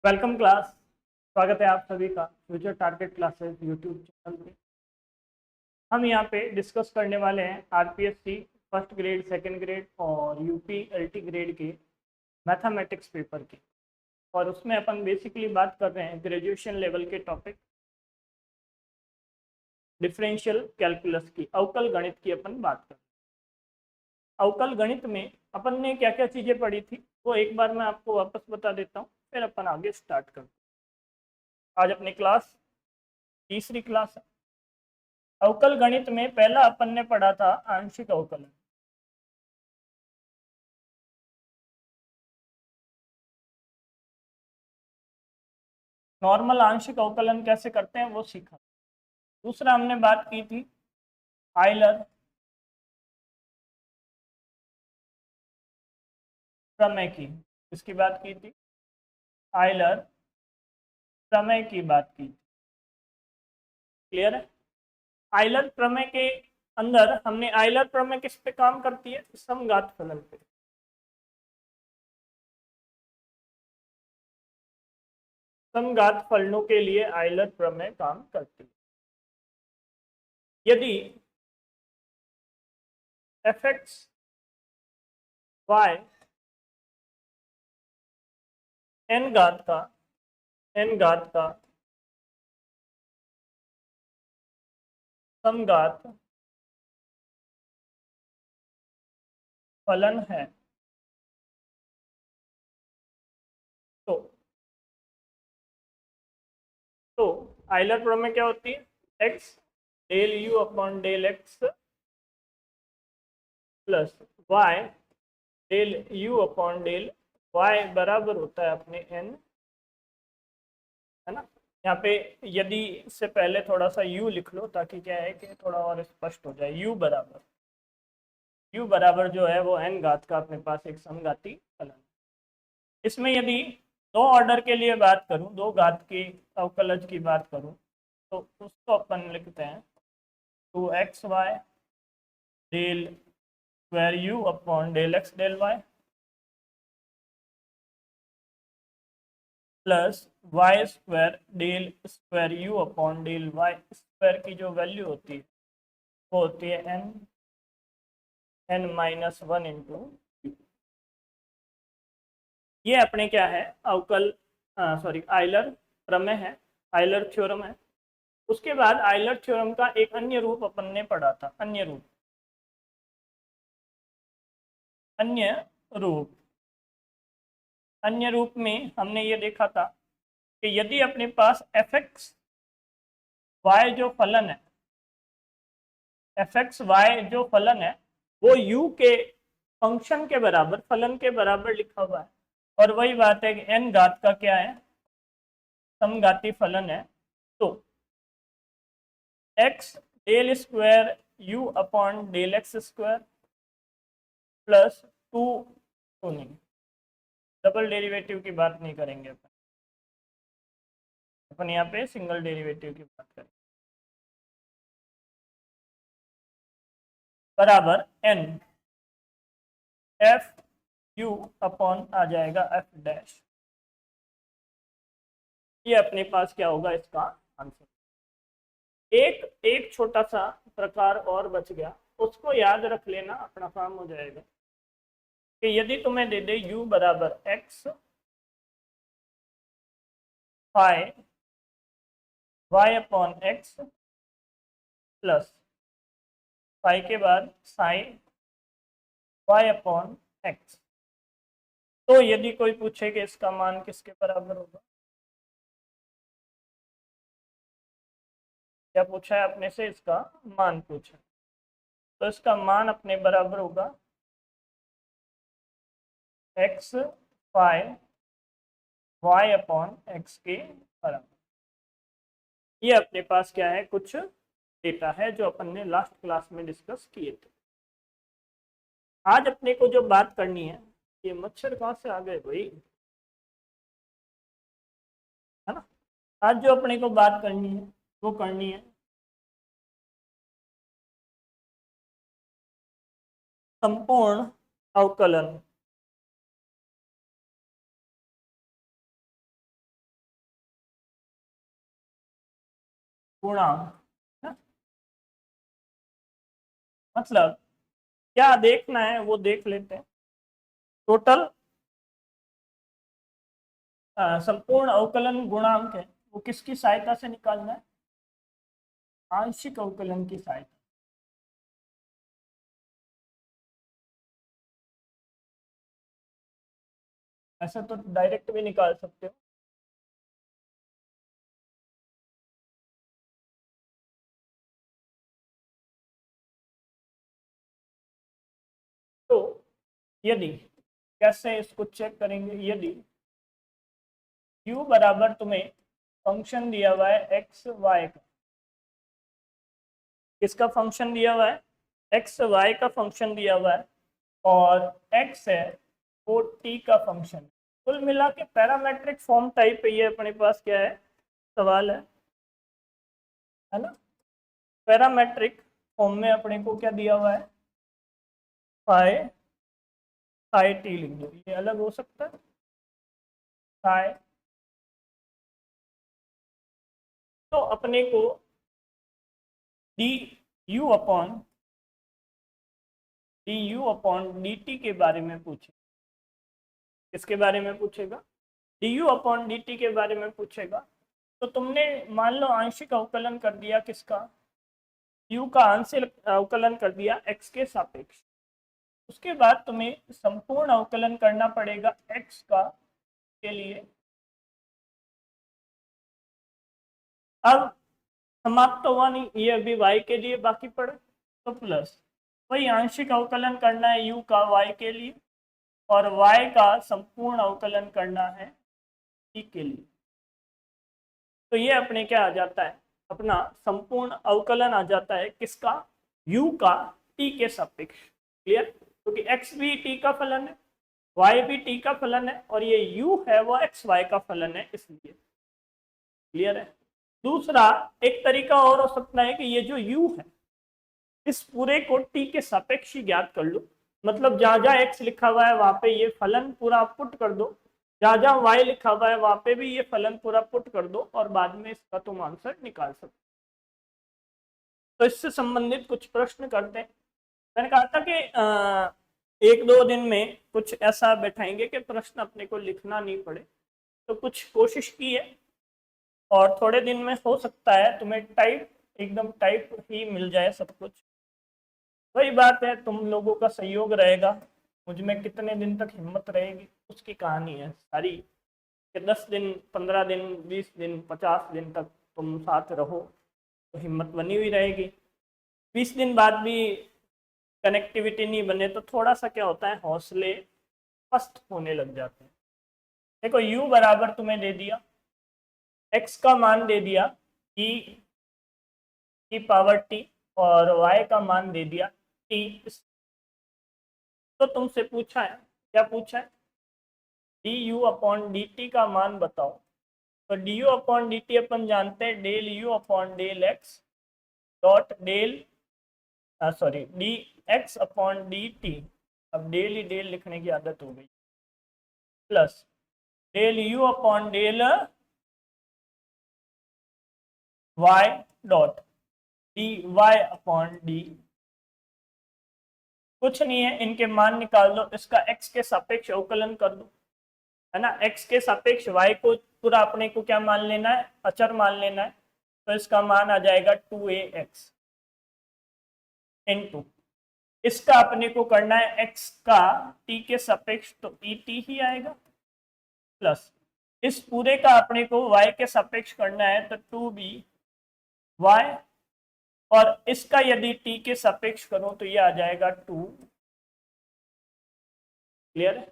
Welcome class. स्वागत है आप सभी का future target classes YouTube channel पे। हम यहाँ पे डिस्कस करने वाले हैं RPSC first grade, second grade और यूपी एलटी ग्रेड के मैथमेटिक्स पेपर की। और उसमें अपन बेसिकली बात कर रहे हैं ग्रेजुएशन लेवल के टॉपिक डिफरेंशियल कैलकुलस की, अवकल गणित की अपन बात कर रहे हैं। अवकल गणित में अपन ने क्या क्या चीज़ें पढ़ी थी वो एक बार मैं आपको वापस बता देता हूँ, फिर अपन आगे स्टार्ट करते हैं। आज अपनी क्लास तीसरी क्लास है। अवकल गणित में पहला अपन ने पढ़ा था आंशिक अवकलन। नॉर्मल आंशिक अवकलन कैसे करते हैं वो सीखा। दूसरा हमने बात की थी आयलर प्रमेय की। इसकी बात की थी आयलर प्रमेय की बात की। क्लियर है। आयलर प्रमेय के अंदर हमने आयलर प्रमेय किस पे काम करती है? समघात फलन पे। समघात फलनों के लिए आयलर प्रमेय काम करती है। यदि एफ एक्स वाई एन घात का समघात फलन है तो तो आयलर प्रमेय क्या होती है? X del u upon del x plus y del u upon del y बराबर होता है अपने एन, है ना। यहाँ पे यदि इससे पहले थोड़ा सा यू लिख लो ताकि क्या है कि थोड़ा और स्पष्ट हो जाए। यू बराबर जो है वो एन घात का अपने पास एक समघाती फलन। इसमें यदि दो ऑर्डर के लिए बात करूं, दो घात की अवकलज की बात करूं, तो उसको अपन लिखते हैं 2xy del square u upon del x del y plus y square del square u upon del y square की जो वैल्यू होती है वो होती है n-1 इंटू। ये अपने क्या है? अवकल सॉरी आयलर प्रमेय है, आयलर थ्योरम है। उसके बाद आयलर थ्योरम का एक अन्य रूप अपन ने पढ़ा था। अन्य रूप अन्य रूप में हमने ये देखा था कि यदि अपने पास एफ एक्स वाई जो फलन है, एफ एक्स वाई जो फलन है वो यू के फंक्शन के बराबर, फलन के बराबर लिखा हुआ है। और वही बात है कि एन घात का क्या है? समघाती फलन है। तो x del square u upon del x square plus two नहीं, डबल डेरिवेटिव की बात नहीं करेंगे अपन यहाँ पे सिंगल डेरिवेटिव की बात करें, बराबर एन एफ यू अपॉन आ जाएगा एफ डैश। ये अपने पास क्या होगा इसका आंसर। एक एक छोटा सा प्रकार और बच गया, उसको याद रख लेना, अपना काम हो जाएगा। कि यदि तुम्हें दे दे u बराबर x phi y upon x plus phi के बाद साइन वाई अपॉन एक्स, तो यदि कोई पूछे कि इसका मान किसके बराबर होगा, क्या पूछा है अपने से? इसका मान पूछा। तो इसका मान अपने बराबर होगा x phi y upon x के बराबर। ये अपने पास क्या है? कुछ डेटा है जो अपन ने लास्ट क्लास में डिस्कस किए थे। आज अपने को जो बात करनी है, ये मच्छर कहाँ से आ गए भाई, है ना। आज जो अपने को बात करनी है वो करनी है संपूर्ण अवकलन। गुणांक है? मतलब क्या देखना है वो देख लेते हैं। टोटल संपूर्ण अवकलन गुणांक है वो किसकी सहायता से निकालना है? आंशिक अवकलन की सहायता। ऐसा तो डायरेक्ट भी निकाल सकते हो। तो यदि कैसे इसको चेक करेंगे, यदि u बराबर तुम्हें फंक्शन दिया हुआ है एक्स वाई का, किसका फंक्शन दिया हुआ है? एक्स वाई का फंक्शन दिया हुआ है और x है वो t का फंक्शन। कुल मिला के पैरामेट्रिक फॉर्म टाइप है ये अपने पास क्या है सवाल है ना। पैरामेट्रिक फॉर्म में अपने को क्या दिया हुआ है? फाई साई टी लिख दो, ये अलग हो सकता है साई। तो अपने को D u upon d T के बारे में पूछे। किसके बारे में पूछेगा? D u upon d T के बारे में पूछेगा। तो तुमने मान लो आंशिक अवकलन कर दिया किसका? यू का आंशिक अवकलन कर दिया एक्स के सापेक्ष। उसके बाद तुम्हें संपूर्ण अवकलन करना पड़ेगा एक्स का के लिए। अब समाप्त तो हुआ नहीं, ये अभी y के लिए बाकी पड़े, तो प्लस वही आंशिक अवकलन करना है u का y के लिए और y का संपूर्ण अवकलन करना है t के लिए। तो ये अपने क्या आ जाता है? अपना संपूर्ण अवकलन आ जाता है किसका? u का t के सापेक्ष। क्लियर? क्योंकि x भी t का फलन है, y भी t का फलन है और ये u है वो x y का फलन है, इसलिए। क्लियर है? दूसरा एक तरीका और हो सकता है कि ये जो u है इस पूरे को t के सापेक्ष ही ज्ञात कर लो। मतलब जहां जहां x लिखा हुआ है वहां पे ये फलन पूरा पुट कर दो, जहां जहां y लिखा हुआ है वहां पे भी ये फलन पूरा पुट कर दो और बाद में इसका तुम आंसर निकाल सकते। तो इससे संबंधित कुछ प्रश्न करते हैं। मैंने कहा था कि एक दो दिन में कुछ ऐसा बैठाएंगे कि प्रश्न अपने को लिखना नहीं पड़े, तो कुछ कोशिश की है और थोड़े दिन में हो सकता है तुम्हें टाइप एकदम टाइप ही मिल जाए सब कुछ। वही बात है, तुम लोगों का सहयोग रहेगा, मुझ में कितने दिन तक हिम्मत रहेगी उसकी कहानी है सारी। कि 10 दिन 15 दिन 20 दिन 50 दिन तक तुम साथ रहो तो हिम्मत बनी हुई रहेगी। 20 दिन बाद भी कनेक्टिविटी नहीं बने तो थोड़ा सा क्या होता है, हौसले पस्त होने लग जाते हैं। देखो u बराबर तुम्हें दे दिया, x का मान दे दिया e की पावर t और y का मान दे दिया t। तो तुमसे पूछा है, क्या पूछा है? D u upon d t का मान बताओ। तो d u upon d t अपन जानते हैं del u upon del x dot del sorry d x upon d t. अब डेल ही डेल लिखने की आदत हो गई, plus del u upon del y dot d y upon d. कुछ नहीं है, इनके मान निकाल दो, इसका x के सापेक्ष अवकलन कर दो, है ना। x के सापेक्ष y को पूरा अपने को क्या मान लेना है? अचर मान लेना है। तो इसका मान आ जाएगा 2ax इनटू इसका अपने को करना है x का t के सापेक्ष, तो et ही आएगा, प्लस इस पूरे का अपने को y के सापेक्ष करना है तो 2by और इसका यदि t के सापेक्ष करो तो ये आ जाएगा 2। क्लियर है?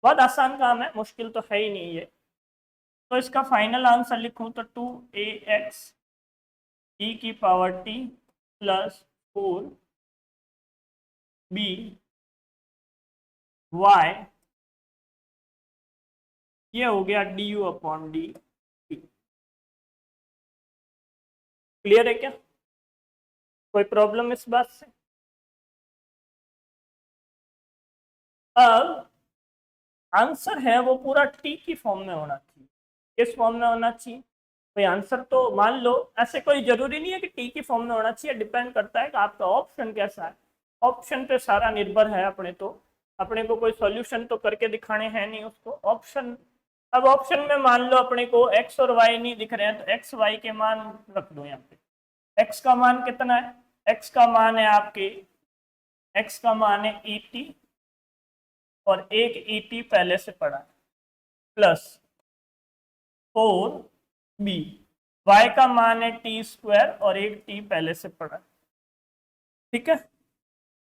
बहुत आसान काम है, मुश्किल तो है ही नहीं ये। तो इसका फाइनल आंसर लिखूं तो 2ax e की power t plus 4b y, ये हो गया D u upon d T. Clear है क्या? कोई प्रॉब्लम इस बात से? अब आंसर है वो पूरा टी की फॉर्म में होना चाहिए। किस फॉर्म में होना चाहिए? कोई आंसर तो मान लो, ऐसे कोई जरूरी नहीं है कि टी की फॉर्म में होना चाहिए, डिपेंड करता है कि आपका ऑप्शन कैसा है। ऑप्शन पे सारा निर्भर है अपने को कोई सॉल्यूशन तो करके दिखाने हैं नहीं उसको, ऑप्शन। अब ऑप्शन में मान लो अपने को एक्स और वाई नहीं दिख रहे हैं, तो एक्स वाई के मान रख दो यहाँ पे। एक्स का मान कितना है? एक्स का मान है आपके, एक्स का मान है ईटी, और एक ईटी पहले से पड़ा है, प्लस 4b। वाई का मान है टी स्क्वायर, और एक टी पहले से पड़ा है। ठीक है,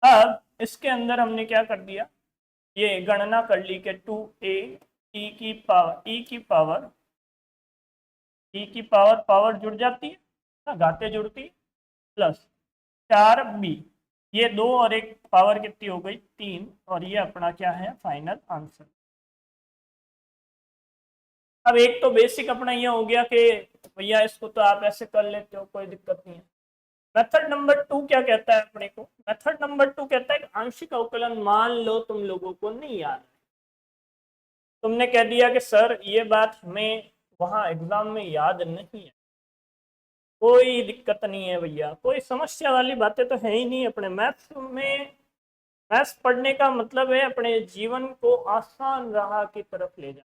अब इसके अंदर हमने क्या कर दिया, ये गणना कर ली कि 2a e की पावर पावर जुड़ जाती है ना, घाते जुड़ती है, प्लस 4b। ये 2 और एक पावर कितनी हो गई? 3, और ये अपना क्या है? Final answer. अब एक तो बेसिक अपना ये हो गया कि भैया इसको तो आप ऐसे कर लेते हो, कोई दिक्कत नहीं है। मेथड नंबर 2 क्या कहता है अपने को? मेथड नंबर 2 कहता है कि आंशिक अवकलन मान लो तुम लोगों को नहीं याद है, तुमने कह दिया कि सर ये बात हमें वहां एग्जाम में याद नहीं है, कोई दिक्कत नहीं है भैया, कोई समस्या वाली बातें तो है ही नहीं। अपने मैथ्स में, मैथ्स पढ़ने का मतलब है अपने जीवन को आसान राह की तरफ ले जाना।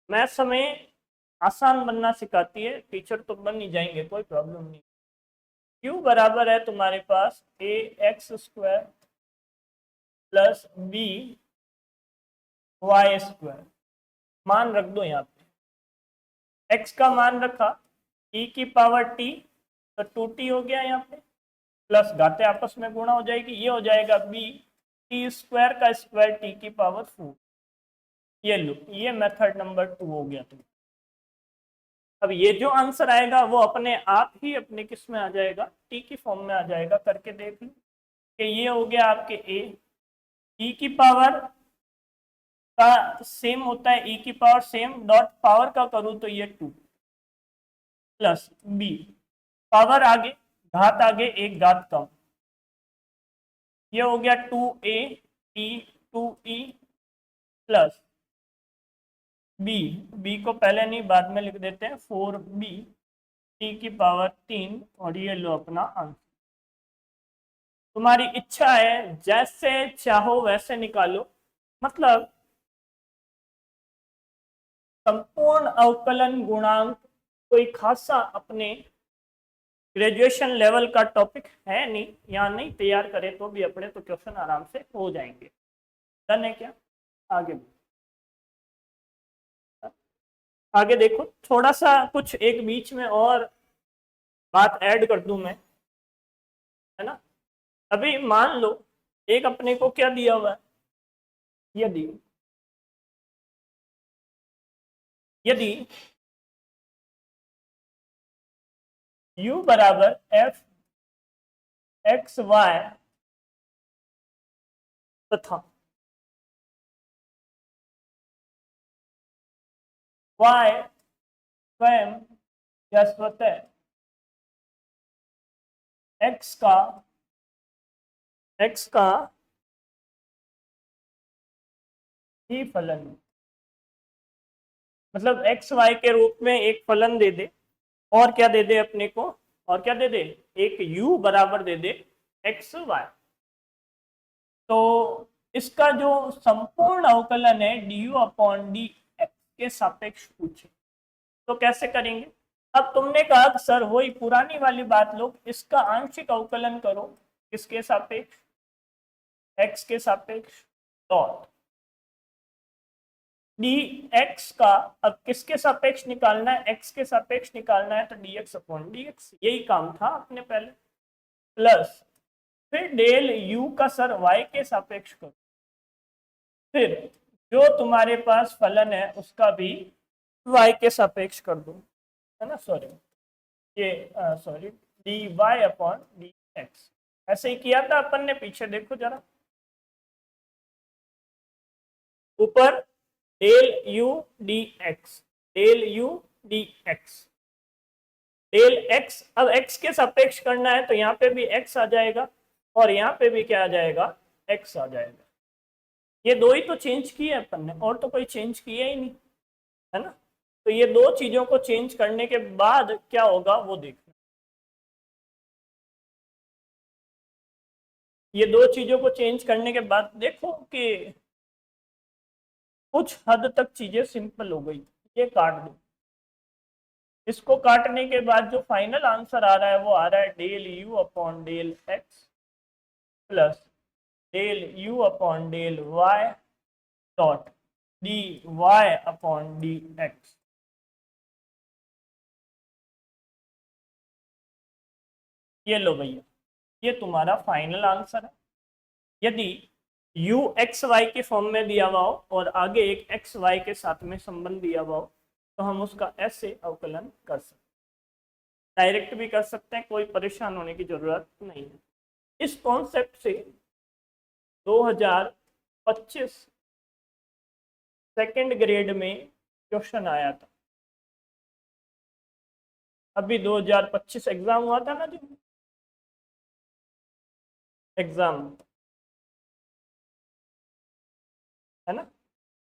मैथ्स हमें आसान बनना सिखाती है, टीचर तो बन ही जाएंगे, कोई प्रॉब्लम नहीं। क्यू बराबर है तुम्हारे पास a x square plus b y square. मान रख दो यहाँ पे, एक्स का मान रखा, ई की पावर टी, तो 2t हो गया यहाँ पे, प्लस घाते आपस में गुणा हो जाएगी, ये हो जाएगा बी टी स्क्वायर का स्क्वायर टी की पावर 4। ये लो, ये मेथड नंबर 2 हो गया तुम। अब ये जो आंसर आएगा वो अपने आप ही अपने किस में आ जाएगा? टी की फॉर्म में आ जाएगा। करके देख लो कि ये हो गया आपके ए, ई की पावर का सेम होता है, ई की पावर सेम डॉट पावर का करूं तो ये 2, प्लस बी पावर आगे, घात आगे, एक घात कम, ये हो गया 2a e 2e plus B को पहले नहीं बाद में लिख देते हैं, 4b टी की पावर 3, और ये लो अपना आंसर। तुम्हारी इच्छा है, जैसे चाहो वैसे निकालो, मतलब संपूर्ण अवकलन गुणांक कोई खासा अपने ग्रेजुएशन लेवल का टॉपिक है नहीं, यहाँ नहीं तैयार करे तो भी अपने तो क्वेश्चन आराम से हो जाएंगे। डन है क्या? आगे आगे देखो, थोड़ा सा कुछ एक बीच में और बात ऐड कर दूं मैं, है ना। अभी मान लो एक अपने को क्या दिया हुआ है, यदि यदि u बराबर f एक्स वाई तथा y स्वयं या स्वतः x का ही फलन, मतलब एक्स वाई के रूप में एक फलन दे दे, और क्या दे दे अपने को, और क्या दे दे, एक u बराबर दे दे एक्स वाई, तो इसका जो संपूर्ण अवकलन है du अपॉन डी एक्स के सापेक्ष पूछे, तो कैसे करेंगे? अब तुमने कहा कि सर वही पुरानी वाली बात, लोग इसका आंशिक अवकलन करो, किसके सापेक्ष? एक्स के सापेक्ष, डॉट डी एक्स का, अब किसके सापेक्ष निकालना है? एक्स के सापेक्ष निकालना है, तो D x upon d x, यही काम था अपने पहले, प्लस फिर डेल यू का सर वाई के सापेक्ष करो, फिर जो तुम्हारे पास फलन है उसका भी वाई के सापेक्ष कर दो, है ना। सॉरी, ये sorry, d y upon d x, ऐसे ही किया था अपन ने, पीछे देखो जरा, ऊपर del u d x, del u d x, del x. अब एक्स के सापेक्ष करना है तो यहाँ पे भी एक्स आ जाएगा, और यहाँ पे भी क्या आ जाएगा? एक्स आ जाएगा। ये दो ही तो चेंज किए अपन ने, और तो कोई चेंज किया ही नहीं, है ना। तो ये दो चीजों को चेंज करने के बाद क्या होगा वो देखना। ये दो चीजों को चेंज करने के बाद देखो कि कुछ हद तक चीजें सिंपल हो गई। ये काट दो, इसको काटने के बाद जो फाइनल आंसर आ रहा है वो आ रहा है del u upon del x plus del u upon del y dot d y upon d x. ये लो भैया, ये तुम्हारा फाइनल आंसर है। यदि u एक्स वाई के फॉर्म में दिया हुआ हो और आगे एक एक्स वाई के साथ में संबंध दिया हुआ हो तो हम उसका ऐसे अवकलन कर सकते हैं, डायरेक्ट भी कर सकते हैं, कोई परेशान होने की जरूरत नहीं है। इस कॉन्सेप्ट से 2025 सेकंड ग्रेड में क्वेश्चन आया था। अभी 2025 एग्जाम हुआ था ना, जो एग्जाम है ना,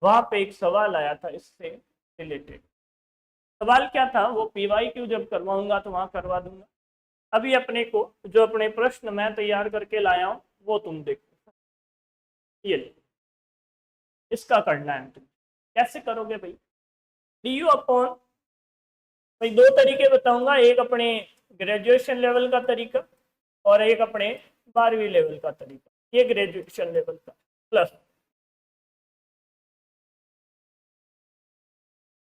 वहां पे एक सवाल आया था इससे रिलेटेड। सवाल क्या था वो पीवाई क्यू जब करवाऊंगा तो वहां करवा दूंगा। अभी अपने को जो अपने प्रश्न मैं तैयार करके लाया हूं वो तुम देखो। ये इसका करना है तुम। कैसे करोगे भाई? डी यू अपॉन, भाई दो तरीके बताऊंगा, एक अपने ग्रेजुएशन लेवल का तरीका और एक अपने 12वीं लेवल का तरीका। ये ग्रेजुएशन लेवल का plus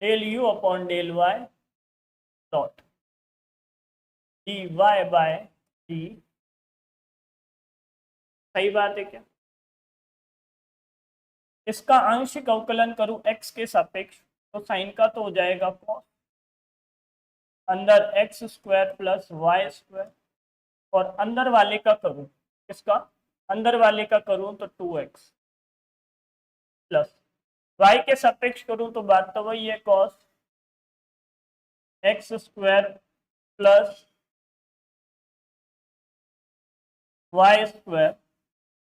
del u upon del y dot d y by d. सही बात है क्या? इसका आंशिक अवकलन करूं एक्स के सापेक्ष तो साइन का तो हो जाएगा कॉस, अंदर x square plus y square, और अंदर वाले का करूं, इसका अंदर वाले का करूं तो 2x प्लस वाई के सापेक्ष करूं तो बात तो वही है, cos x square plus y square,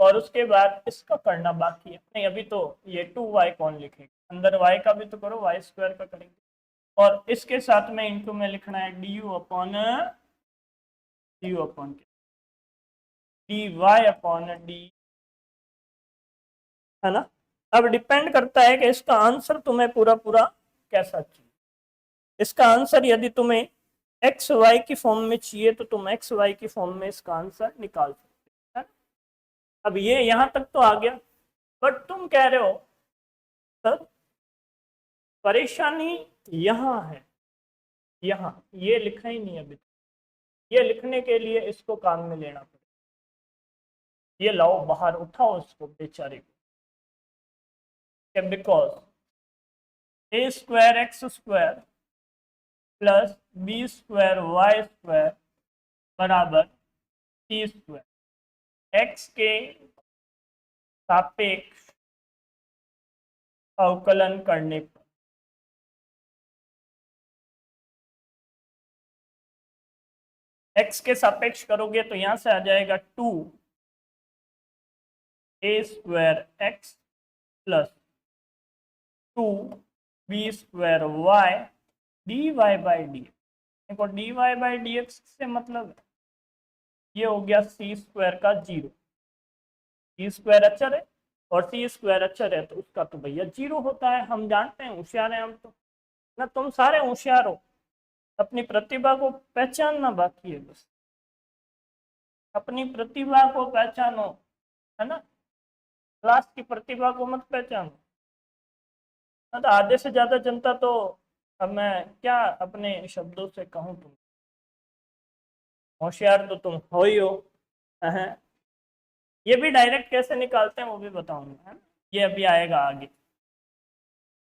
और उसके बाद इसका करना बाकी है। नहीं अभी तो ये 2y कौन लिखेगा, अंदर y का भी तो करो, वाई स्क्वायर का करेंगे, और इसके साथ में इनटू में लिखना है d u upon d y upon d, है ना। अब डिपेंड करता है कि इसका आंसर तुम्हें पूरा पूरा कैसा चाहिए। इसका आंसर यदि तुम्हें एक्स वाई की फॉर्म में चाहिए तो तुम एक्स वाई की फॉर्म में इसका आंसर निकाल सकते हो। अब ये यहां तक तो आ गया, बट तुम कह रहे हो सर परेशानी यहां है, यहां ये लिखा ही नहीं अभी। ये लिखने के लिए इसको काम में लेना पड़ेगा। ये लाओ बाहर उठाओ इसको बेचारे को, because a square x square plus b square y square बराबर सी स्क्वायर एक्स के सापेक्ष अवकलन करने पर एक्स के सापेक्ष करोगे तो यहां से आ जाएगा 2a square x plus 2b square y d y by d. देखो d y by d x से मतलब ये हो गया सी स्क्वायर का 0, सी स्क्वायर अचर है और सी स्क्वायर अचर है तो उसका तो भैया 0 होता है। हम जानते हैं, होशियार हैं हम तो ना, तुम सारे होशियार हो। अपनी प्रतिभा को पहचानना बाकी है बस, अपनी प्रतिभा को पहचानो, है ना। क्लास की प्रतिभा को मत पहचानो। तो आधे से ज्यादा जनता तो, अब मैं क्या अपने शब्दों से कहूँ, तुम होशियार तो तुम हो ही हो। हैं? ये भी डायरेक्ट कैसे निकालते हैं वो भी बताऊंगा, है ना। ये अभी आएगा आगे,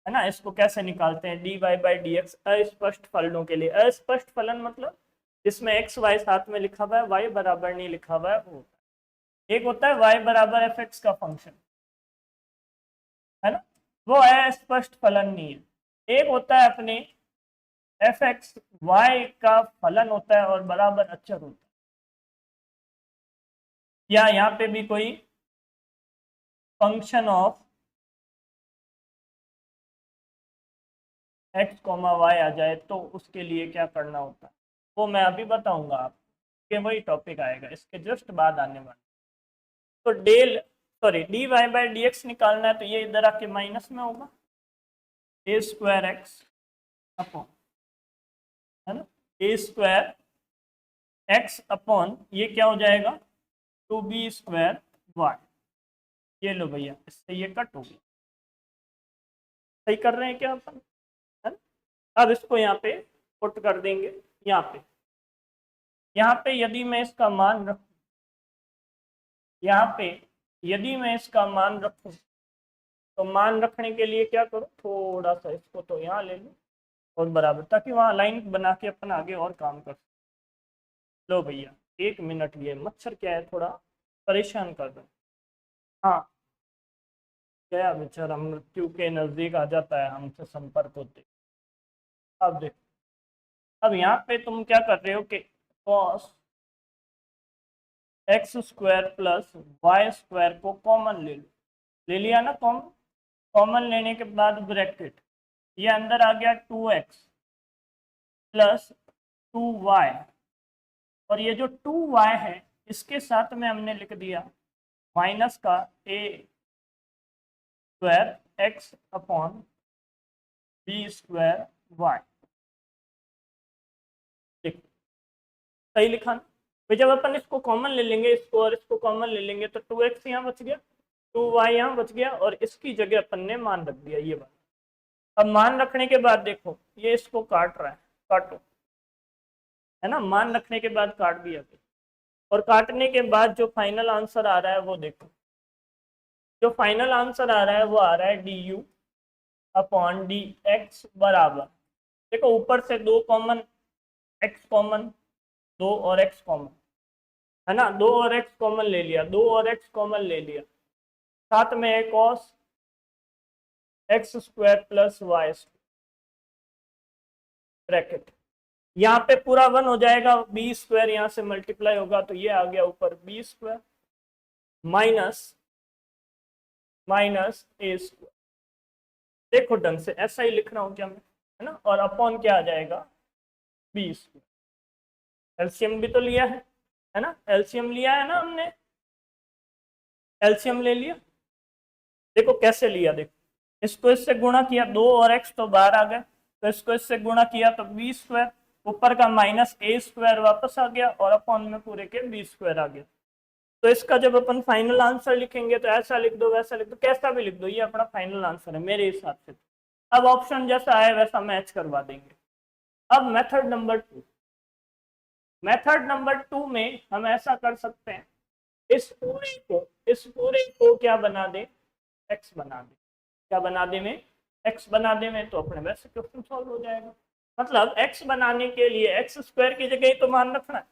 है ना। इसको कैसे निकालते हैं, d y by d x अस्पष्ट फलनों के लिए। अस्पष्ट फलन मतलब जिसमें एक्स वाई साथ में लिखा हुआ है, वाई बराबर नहीं लिखा हुआ है, वो एक होता है वाई बराबर एफ एक्स का फंक्शन, है ना, वो अस्पष्ट फलन नहीं है। एक होता है अपने एफ एक्स वाई का फलन होता है और बराबर अचर होता है, या यहाँ पे भी कोई function of x comma y आ जाए तो उसके लिए क्या करना होता है वो मैं अभी बताऊंगा आपको, कि वही टॉपिक आएगा इसके जस्ट बाद आने वाला। तो d y by d x निकालना है तो ये इधर आके माइनस में होगा, ए स्क्वायर एक्स अपॉन, है ना, ए स्क्वायर एक्स अपॉन ये क्या हो जाएगा 2b स्क्वायर वाई। ये लो भैया, इससे ये कट हो गया। सही कर रहे हैं क्या अपन, है ना। अब इसको यहाँ पे पुट कर देंगे। यहाँ पे यदि मैं इसका मान रखूं, यहाँ पे यदि मैं इसका मान रखूं तो मान रखने के लिए क्या करूं, थोड़ा सा इसको तो यहाँ ले लूं और बराबर, ताकि वहां लाइन बना के अपन आगे और काम कर सकते। लो भैया 1 मिनट, ये मच्छर क्या है थोड़ा परेशान कर रहे हैं। हाँ, गया बेचारा, मृत्यु के नजदीक आ जाता है हमसे संपर्क होते। अब देखो, अब यहाँ पे तुम क्या कर रहे हो कि cos x square plus y square को कॉमन ले लो, ले लिया ना कॉमन। कॉमन लेने के बाद ब्रैकेट, ये अंदर आ गया 2x प्लस 2y, और ये जो 2y है इसके साथ में हमने लिख दिया माइनस का a square x upon b square y. सही लिखा ना। तो जब अपन इसको कॉमन ले लेंगे, इसको और इसको कॉमन ले लेंगे तो 2x यहाँ बच गया, 2y यहाँ बच गया, और इसकी जगह अपन ने मान रख दिया ये बात। अब मान रखने के बाद देखो ये इसको काट रहा है, काटो, है ना, मान रखने के बाद काट दिया। और काटने के बाद जो फाइनल आंसर आ रहा है वो देखो, जो फाइनल आंसर आ रहा है वो आ रहा है d u upon d x बराबर, देखो ऊपर से 2 कॉमन, x कॉमन, 2 और x कॉमन, है ना, 2 और x कॉमन ले लिया, 2 और x कॉमन ले लिया, साथ में एक cos x square plus y bracket, यहाँ पे पूरा 1 हो जाएगा, बी स्क्वायर यहाँ से मल्टीप्लाई होगा तो ये आ गया ऊपर B square minus a square. देखो ढंग से ऐसा ही लिख रहा हूँ क्या मैं, है ना, और अपॉन क्या आ जाएगा बी स्क्वायर। एलसीएम भी तो लिया है ना, एलसीएम लिया है ना हमने, एलसीएम ले लिया। देखो कैसे लिया, देखो इसको इससे गुणा किया, 2 और x तो बाहर आ गए, तो इसको इससे गुणा किया तो बी स्क्वायर, ऊपर का माइनस ए स्क्वायर वापस आ गया, और अपॉन में पूरे के बी स्क्वायर आ गया। तो इसका जब अपन फाइनल आंसर लिखेंगे तो ऐसा लिख दो, वैसा लिख दो, कैसा भी लिख दो, ये अपना फाइनल आंसर है मेरे हिसाब से। अब ऑप्शन जैसा है वैसा मैच करवा देंगे। अब मेथड नंबर टू में हम ऐसा कर सकते हैं, इस पूरे को क्या बना दे, एक्स बना दे, क्या बना दे में, एक्स बना दे में, तो अपने वैसे क्वेश्चन सॉल्व हो जाएगा। मतलब एक्स बनाने के लिए एक्स स्क्वायर की जगह ही तो मान रखना है।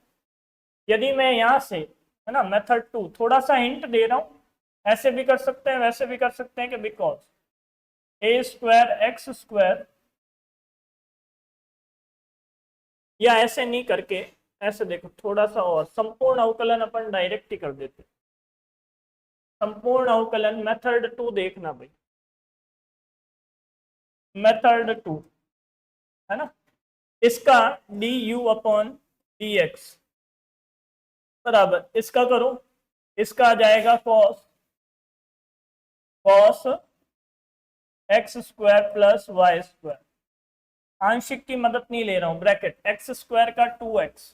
यदि मैं यहाँ से, है ना, मेथड 2 थोड़ा सा हिंट दे रहा हूँ, ऐसे भी कर सकते हैं वैसे भी कर सकते हैं कि because a square x square, या ऐसे नहीं करके ऐसे देखो थोड़ा सा और, संपूर्ण अवकलन अपन डायरेक्ट ही कर देते, संपूर्ण अवकलन मेथड 2 देखना भाई, मेथड 2, है ना, इसका d u upon d x बराबर, इसका करो, इसका आ जाएगा cos x square plus y square, आंशिक की मदद नहीं ले रहा हूं, ब्रैकेट एक्स स्क्वायर का 2x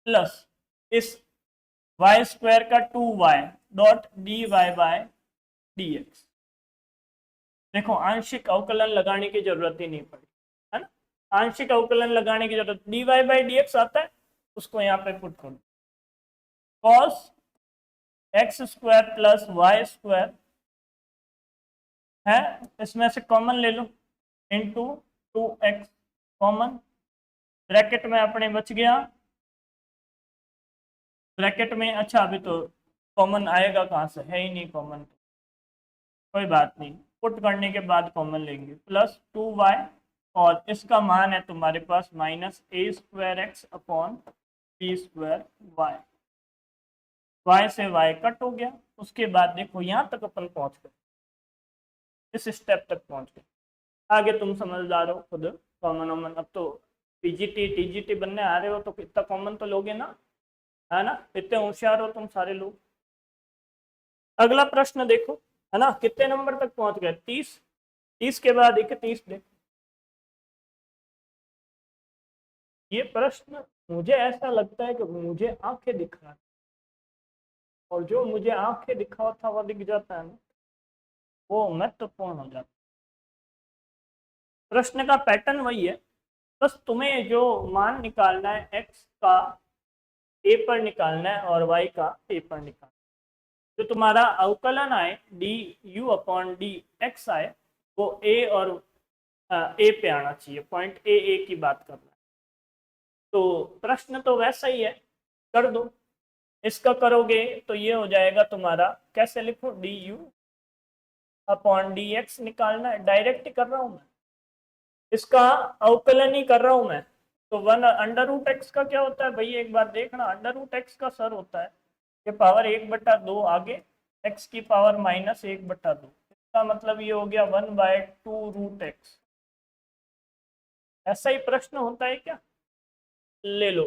प्लस इस वाई स्क्वायर का 2y dot d y by d x. देखो आंशिक अवकलन लगाने की जरूरत ही नहीं पड़ी, है ना, आंशिक अवकलन लगाने की जरूरत, d y by d x आता है उसको यहाँ पे पुट करो, cos x square plus y square है, इसमें से कॉमन ले लो, इंटू 2x कॉमन, ब्रैकेट में अपने बच गया, ब्रैकेट में, अच्छा अभी तो कॉमन आएगा कहाँ से, है ही नहीं कॉमन, कोई बात नहीं, पुट करने के बाद कॉमन लेंगे, प्लस 2y, और इसका मान है तुम्हारे पास minus a square x upon b square y, y से वाई कट हो गया। उसके बाद देखो यहाँ तक अपन पहुंच गए, इस स्टेप तक पहुंच गए। आगे तुम समझदार हो, खुद कॉमन वॉमन, अब तो पीजीटी टीजीटी बनने आ रहे हो तो कितना कॉमन तो लोगे ना, है ना, इतने होशियार हो तुम सारे लोग। अगला प्रश्न देखो, है ना, कितने नंबर तक पहुंच गए, 30। 30 के बाद 31 देखो। ये प्रश्न मुझे ऐसा लगता है कि मुझे आंखें दिख रहा है, और जो मुझे आंखें दिखा था वो दिख जाता है ना, वो महत्वपूर्ण हो जाता है। प्रश्न का पैटर्न वही है, बस तुम्हें जो मान निकालना है x का a पर निकालना है और y का a पर निकालना है। जो तुम्हारा अवकलन आए D u upon d x आए, वो a और a पे आना चाहिए, पॉइंट a की बात करना है। तो प्रश्न तो वैसा ही है, कर दो। इसका करोगे तो ये हो जाएगा तुम्हारा, कैसे लिखो, D u upon d x निकालना है, डायरेक्ट कर रहा हूं मैं, इसका अवकलन ही कर रहा हूं मैं। तो 1/√x का क्या होता है भाई, एक बार देखना, √x का सर होता है ये पावर 1/2 आगे x की पावर -1/2, इसका मतलब ये हो गया 1/2√x। ऐसा ही प्रश्न होता है क्या, ले लो,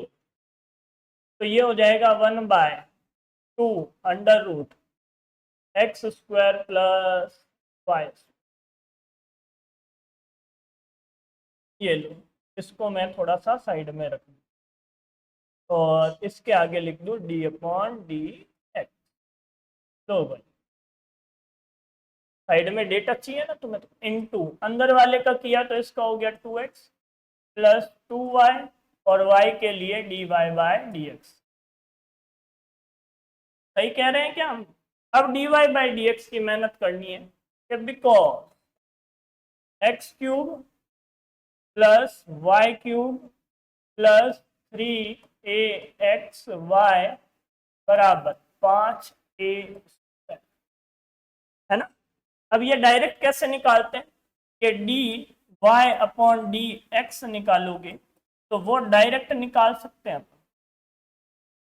तो ये हो जाएगा 1/2√x² प्लस y। ये लो, इसको मैं थोड़ा सा साइड में रख दूँ और इसके आगे लिख दूँ डी अपॉन डी एक्स। लो भाई, साइड में डेटा चाहिए ना तुम्हें, तो इनटू अंदर वाले का किया तो इसका हो गया 2x प्लस 2y, और y के लिए dy/dx। सही कह रहे हैं क्या हम। अब dy/dx की मेहनत करनी है, because x³ plus y³ plus 3axy बराबर 5a, है ना। अब ये डायरेक्ट कैसे निकालते हैं कि d y upon d x निकालोगे तो वो डायरेक्ट निकाल सकते हैं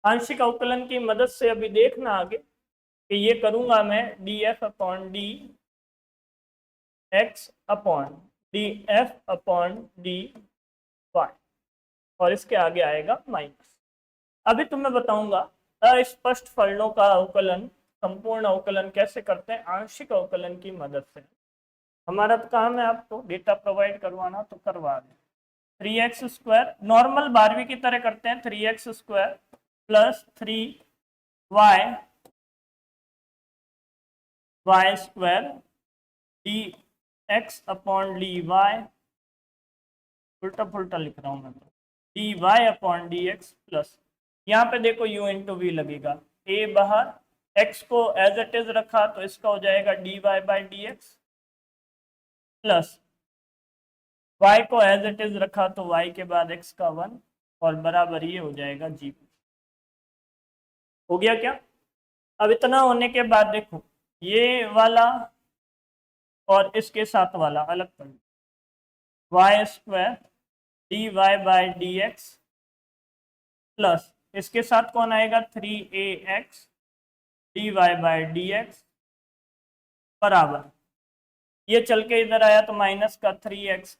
आंशिक अवकलन की मदद से। अभी देखना आगे कि ये करूंगा मैं d f upon d x upon d f upon d y, और इसके आगे आएगा माइनस। अभी तुम्हें बताऊंगा अस्पष्ट फलनों का अवकलन, संपूर्ण अवकलन कैसे करते हैं आंशिक अवकलन की मदद से। हमारा तो काम है आपको डेटा प्रोवाइड करवाना, तो करवा दें। 3x² नॉर्मल 12वीं की तरह करते हैं, 3x² plus 3y² d x upon d y, उल्टा पुल्टा लिख रहा हूँ मैं तो, d y upon d x plus, यहाँ पे देखो u इंटू वी लगेगा, a बाहर, x को एज इट इज रखा तो इसका हो जाएगा dy/dx प्लस y को एज इट इज रखा तो y के बाद x का 1, और बराबर ये हो जाएगा g। हो गया क्या। अब इतना होने के बाद देखो ये वाला और इसके साथ वाला अलग कर, y² dy/dx प्लस इसके साथ कौन आएगा 3ax dy/dx बराबर, ये चल के इधर आया तो माइनस का 3x²,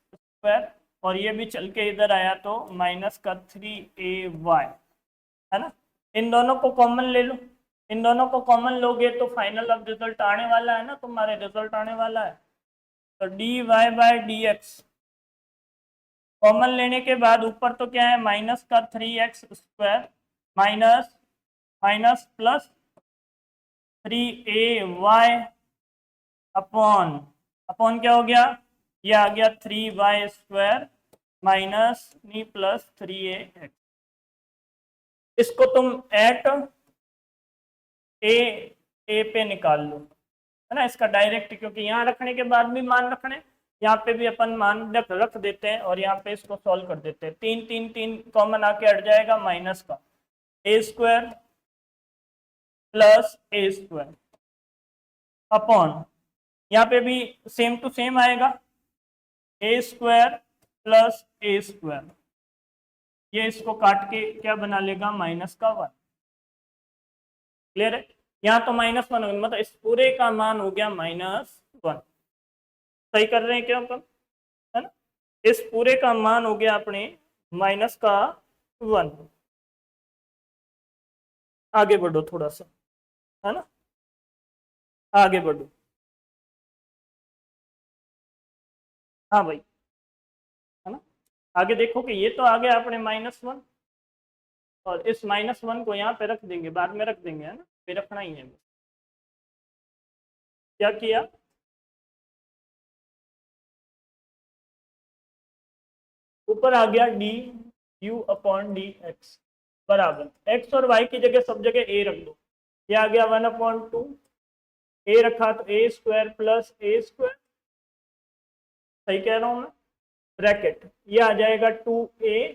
और ये भी चल के इधर आया तो माइनस का 3ay, है ना। इन दोनों को कॉमन ले लो, इन दोनों को कॉमन लोगे तो फाइनल अब रिजल्ट आने वाला है ना, तुम्हारे रिजल्ट आने वाला है। तो dy/dx कॉमन लेने के बाद ऊपर तो क्या है, माइनस का 3x² minus minus plus 3ay upon upon क्या हो गया, ये आ गया 3y² माइनस नी प्लस 3ax। इसको तुम एट ए पे निकाल लो, है ना, इसका डायरेक्ट, क्योंकि यहाँ रखने के बाद भी मान रखने, यहाँ पे भी अपन मान रख देते हैं और यहाँ पे इसको सॉल्व कर देते हैं। 3 3 3 कॉमन आके हट जाएगा, माइनस का a² प्लस a² अपॉन, यहाँ पे भी सेम टू सेम आएगा, a² प्लस a², ये इसको काट के क्या बना लेगा, माइनस का 1। क्लियर है, यहाँ तो -1 हो, मतलब इस पूरे का मान हो गया -1। सही कर रहे हैं क्या अपन। इस पूरे का मान हो गया अपने माइनस का 1। आगे बढ़ो थोड़ा सा, है ना, आगे बढ़ो। हाँ भाई, है ना, आगे देखो कि ये तो आ गया अपने -1, और इस -1 को यहाँ पे रख देंगे, बाद में रख देंगे, है ना, पे रखना ही है। क्या किया, ऊपर आ गया D u upon d x बराबर एक्स और वाई की जगह सब जगह ए रख दो। ये आ गया 1/2, ए रखा तो ए स्क्वायर प्लस ए स्क्वायर, सही कह रहा हूं मैं, ब्रैकेट ये आ जाएगा 2a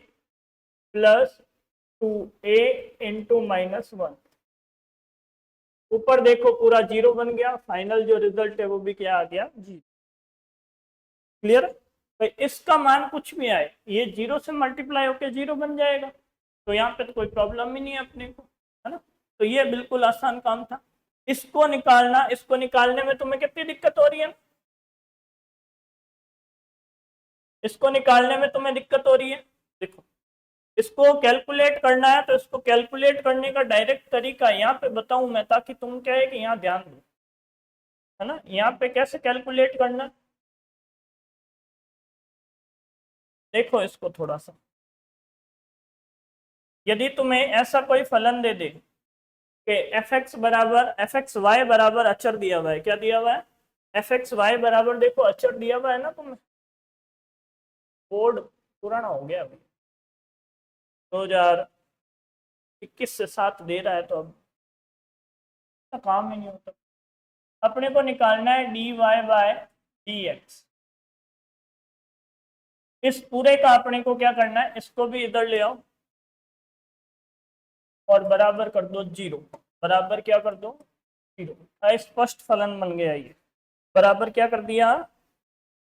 प्लस 2a इंटू -1। ऊपर देखो पूरा 0 बन गया, फाइनल जो रिजल्ट है वो भी क्या आ गया, जी। क्लियर, तो इसका मान कुछ भी आए, ये 0 से मल्टीप्लाई होकर 0 बन जाएगा, तो यहाँ पे तो कोई प्रॉब्लम ही नहीं है अपने को, है ना। तो ये बिल्कुल आसान काम था। इसको निकालना, इसको निकालने में तुम्हें कितनी दिक्कत हो रही है, इसको निकालने में तुम्हें दिक्कत हो रही है। देखो, इसको कैलकुलेट करना है तो इसको कैलकुलेट करने का डायरेक्ट तरीका यहाँ पे बताऊं मैं, ताकि तुम क्या है कि यहाँ ध्यान दो, है ना। यहाँ पे कैसे कैलकुलेट करना, देखो इसको थोड़ा सा, यदि तुम्हें ऐसा कोई फलन दे दे कि एफ एक्स बराबर एफ एक्स वाई बराबर अचर दिया हुआ है, क्या दिया हुआ है, एफ एक्स वाई बराबर, देखो अचर दिया हुआ है ना, तुम्हें बोर्ड पुराना हो गया अभी, 2021 से 7 दे रहा है, तो अब काम ही नहीं होता। अपने को निकालना है d y by d x. इस पूरे का अपने को क्या करना है, इसको भी इधर ले आओ और बराबर कर दो 0, बराबर क्या कर दो 0। अस्पष्ट फलन बन गया ये, बराबर क्या कर दिया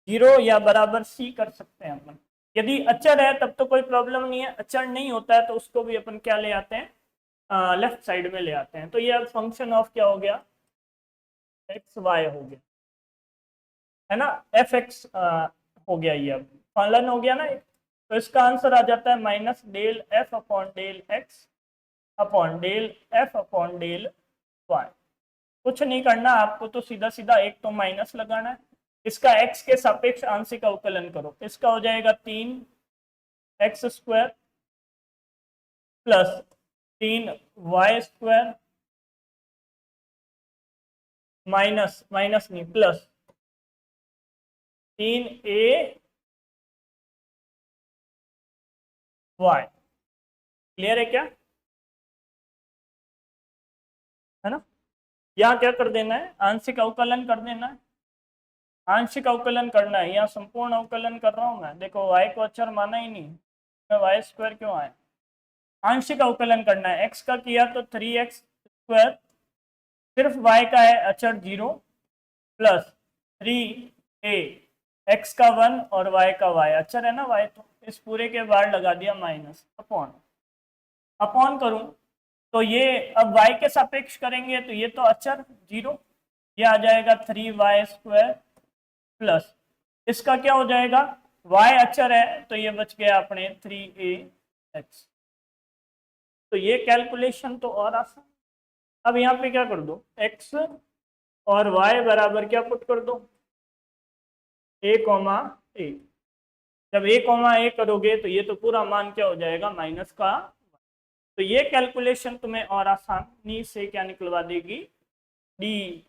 0, या बराबर सी कर सकते हैं अपन। यदि अचर है तब तो कोई प्रॉब्लम नहीं है, अचर नहीं होता है तो उसको भी अपन क्या ले आते हैं, लेफ्ट साइड में ले आते हैं। तो ये अब फंक्शन ऑफ क्या हो गया, एक्स वाई हो गया, है ना, एफ एक्स हो गया, ये अब फलन हो गया ना। तो इसका आंसर आ जाता है -del f upon del x upon del f upon del y. कुछ नहीं करना आपको, तो सीधा सीधा एक तो माइनस लगाना है, इसका एक्स के सापेक्ष आंशिक अवकलन करो, इसका हो जाएगा 3x² plus 3y² minus minus नहीं प्लस 3a y। क्लियर है क्या, है ना। यहाँ क्या कर देना है, आंशिक अवकलन कर देना है, आंशिक अवकलन करना है, यहाँ संपूर्ण अवकलन कर रहा हूँ मैं। देखो y को अचर माना ही नहीं, मैं y² क्यों आया, आंशिक अवकलन करना है। x का किया तो 3x², सिर्फ y का है अचर 0, प्लस 3a, x का 1 और y का y अचर है ना y, तो इस पूरे के बाद लगा दिया माइनस, अपॉन अपॉन करूं तो ये अब y के सापेक्ष करेंगे तो ये तो अचर 0, ये आ जाएगा 3y² प्लस इसका क्या हो जाएगा, y अचर है तो ये बच गया अपने 3ax। तो ये कैलकुलेशन तो और आसान। अब यहाँ पे क्या कर दो, x और y बराबर क्या पुट कर दो, a, जब a करोगे तो ये तो पूरा मान क्या हो जाएगा, माइनस का। तो ये कैलकुलेशन तुम्हें और आसानी से क्या निकलवा देगी, d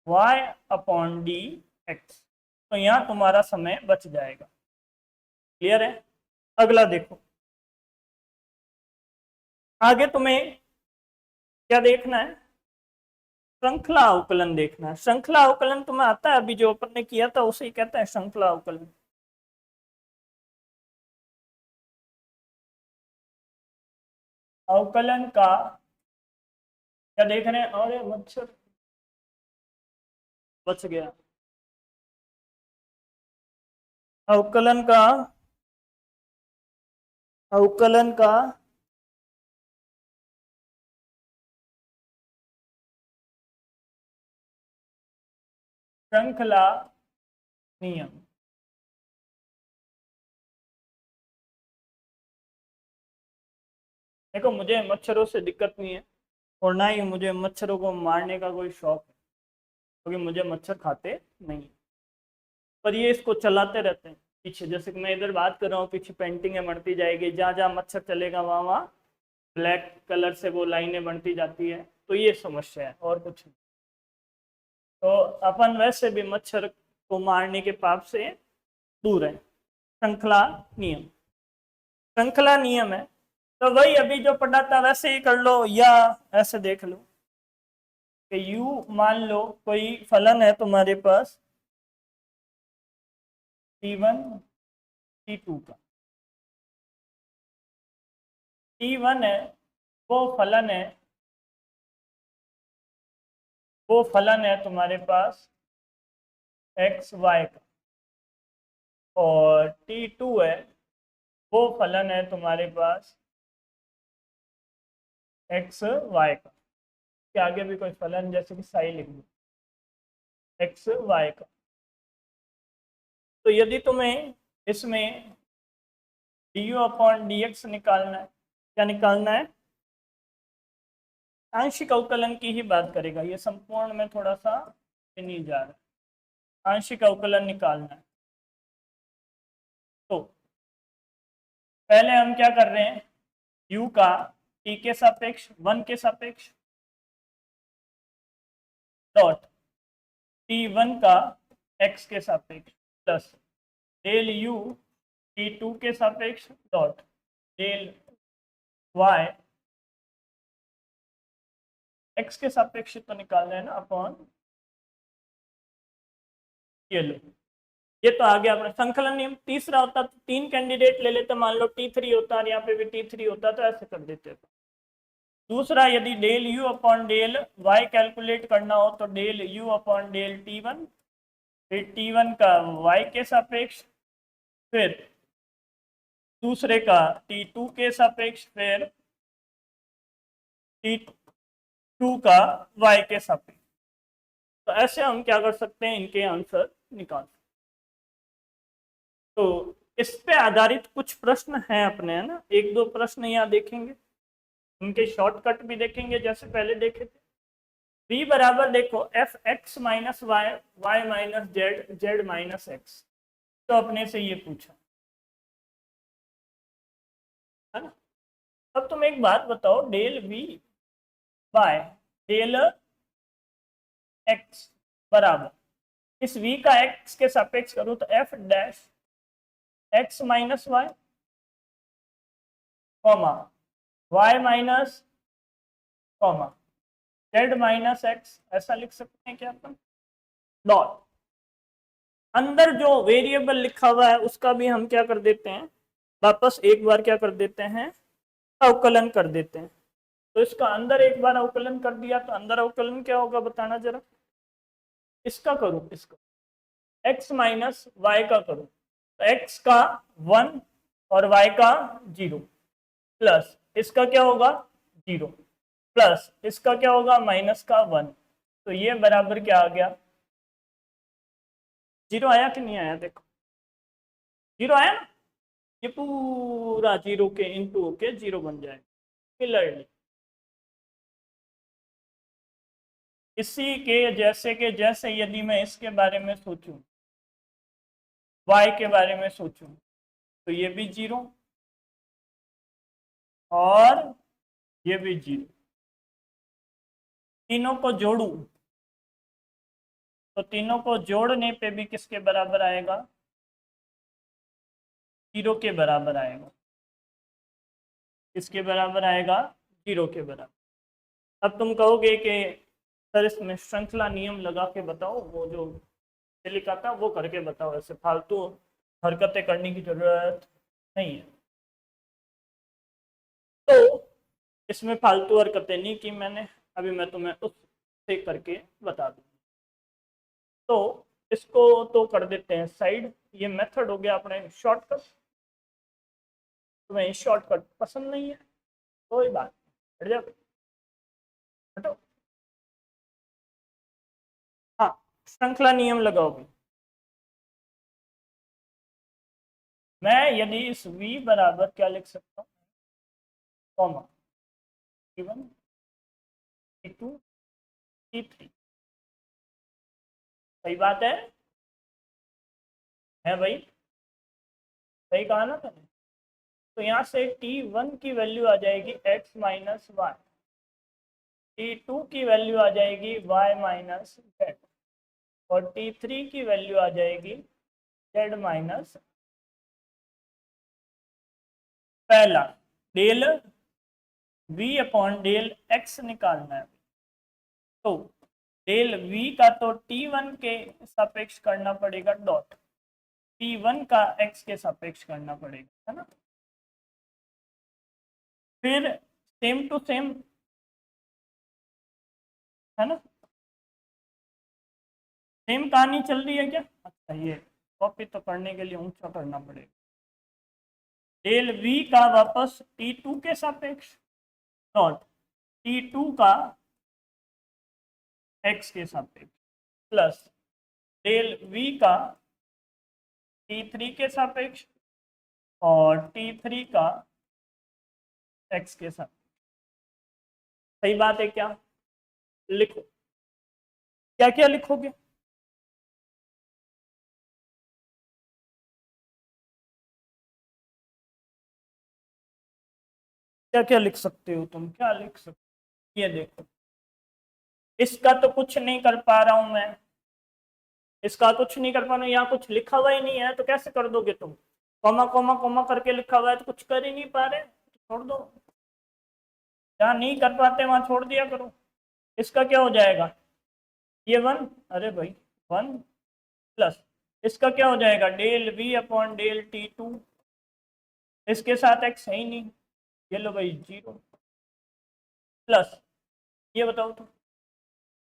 y upon d x. तो यहाँ तुम्हारा समय बच जाएगा। क्लियर है, अगला देखो, आगे तुम्हें क्या देखना है, श्रृंखला अवकलन देखना है। श्रृंखला अवकलन तुम्हें आता है, अभी जो अपन ने किया था उसे ही कहते हैं श्रृंखला अवकलन। अवकलन का क्या देख रहे हैं, अरे मच्छर बच गया। अवकलन का, अवकलन का श्रृंखला नियम, देखो मुझे मच्छरों से दिक्कत नहीं है और ना ही मुझे मच्छरों को मारने का कोई शौक है, क्योंकि मुझे मच्छर खाते नहीं, पर ये इसको चलाते रहते हैं पीछे। जैसे कि मैं इधर बात कर रहा हूँ, पीछे पेंटिंगें बढ़ती जाएगी, जहाँ जहाँ मच्छर चलेगा वहाँ वहाँ ब्लैक कलर से वो लाइनें बनती जाती है, तो ये समस्या है और कुछ नहीं। तो अपन वैसे भी मच्छर को मारने के पाप से दूर है। श्रृंखला नियम, श्रृंखला नियम है तो वही अभी जो पढ़ा था वैसे ही कर लो, या ऐसे देख लो कि यू मान लो कोई फलन है तुम्हारे पास T1 T2 का, T1 है वो फलन है, वो फलन है तुम्हारे पास एक्स वाई का, और T2 है वो फलन है तुम्हारे पास एक्स वाई का। के आगे भी कोई फलन जैसे कि साई लिख दो एक्स वाई का। तो यदि तुम्हें इसमें du अपॉन dx निकालना है, क्या निकालना है? आंशिक अवकलन की ही बात करेगा, ये संपूर्ण में थोड़ा सा नहीं जा रहा है, आंशिक अवकलन निकालना है। तो पहले हम क्या कर रहे हैं, u का t के सापेक्ष 1 के सापेक्ष डॉट t1 का x के सापेक्ष प्लस डेल u t2 के सापेक्ष डॉट डेल y x के सापेक्ष तो निकालना है ना अपॉन ये लो, ये तो आ गया अपना संकलन नियम। तीसरा होता तो 3 कैंडिडेट ले लेते, मान लो T3 होता और यहाँ पे भी T3 होता तो ऐसे कर देते। दूसरा यदि del u upon del y calculate करना हो तो del u upon del T1, फिर T1 का y के सापेक्ष, फिर दूसरे का T2 के सापेक्ष, फिर T2 का y के सापेक्ष। तो ऐसे हम क्या कर सकते हैं, इनके आंसर निकाल सकते। तो इस पे आधारित कुछ प्रश्न हैं अपने, है ना, एक दो प्रश्न यहाँ देखेंगे, उनके शॉर्टकट भी देखेंगे जैसे पहले देखे थे। b बराबर देखो f x minus y, y minus z, z minus x, तो अपने से ये पूछा है ना। अब तुम एक बात बताओ, del v by del x बराबर इस v का x के सापेक्ष करूं तो f dash x minus y comma y minus comma z minus x, ऐसा लिख सकते हैं क्या अपन। डॉट अंदर जो वेरिएबल लिखा हुआ है उसका भी हम क्या कर देते हैं, वापस एक बार क्या कर देते हैं, अवकलन कर देते हैं। तो इसका अंदर एक बार अवकलन कर दिया तो अंदर अवकलन क्या होगा बताना जरा। इसका करूं, इसका x माइनस वाई का करूं तो x का 1 और y का 0 प्लस इसका क्या होगा 0 प्लस इसका क्या होगा माइनस का 1, तो ये बराबर क्या आ गया, 0 आया कि नहीं आया, देखो 0 आया ना, ये पूरा 0 के इंटू होके 0 बन जाएगा क्लियरली। इसी के जैसे के जैसे यदि मैं इसके बारे में सोचूं, y के बारे में सोचूं, तो ये भी 0 और ये भी 0, तीनों को जोड़ू तो तीनों को जोड़ने पे भी किसके बराबर आएगा, 0 के बराबर आएगा। किसके बराबर आएगा, 0 के बराबर। अब तुम कहोगे कि सर इसमें श्रृंखला नियम लगा के बताओ, वो जो लिखा था वो करके बताओ, ऐसे फालतू हरकतें करने की जरूरत नहीं है। तो इसमें फालतू हरकतें नहीं की मैंने, अभी मैं तुम्हें उससे करके बता दूँ। तो इसको तो कर देते हैं साइड, ये मेथड हो गया अपने शॉर्टकट। तुम्हें शॉर्टकट पसंद नहीं है कोई बात नहीं, हट जाओ हटो। हाँ श्रृंखला नियम लगाओगे, मैं यदि इस v बराबर क्या लिख सकता हूँ, कॉमा T1 T2 T3। सही बात है भाई, सही कहा ना तुमने। तो यहाँ से T1 की वैल्यू आ जाएगी x माइनस वाई, T2 की वैल्यू आ जाएगी y माइनस जेड, और T3 की वैल्यू आ जाएगी z माइनस। पहला del v upon del x निकालना है। तो डेल v का तो T1 के सापेक्ष करना पड़ेगा डॉट, T1 का x के सापेक्ष करना पड़ेगा, है ना। फिर सेम टू सेम, है ना, सेम कहानी चल रही है क्या। अच्छा, ये कॉपी तो करने के लिए ऊंचा करना पड़ेगा। डेल v का वापस T2 के सापेक्ष डॉट T2 का x के सापेक्ष प्लस डेल v का T3 के सापेक्ष और T3 का x के सापेक्ष। सही बात है क्या। लिखो, क्या क्या लिखोगे। क्या क्या लिख सकते हो तुम, क्या लिख सकते हो। ये देखो, इसका तो कुछ नहीं कर पा रहा हूं मैं, इसका कुछ नहीं कर पा रहा हूं, यहाँ कुछ लिखा हुआ ही नहीं है, तो कैसे कर दोगे तुम। कॉमा कॉमा कॉमा करके लिखा हुआ है तो कुछ कर ही नहीं पा रहे, तो छोड़ दो। जहाँ नहीं कर पाते वहां छोड़ दिया करो। इसका क्या हो जाएगा, ये 1, अरे भाई 1 प्लस इसका क्या हो जाएगा del v upon del T2, इसके साथ x है ही नहीं, ये लो भाई 0, प्लस ये बताओ तो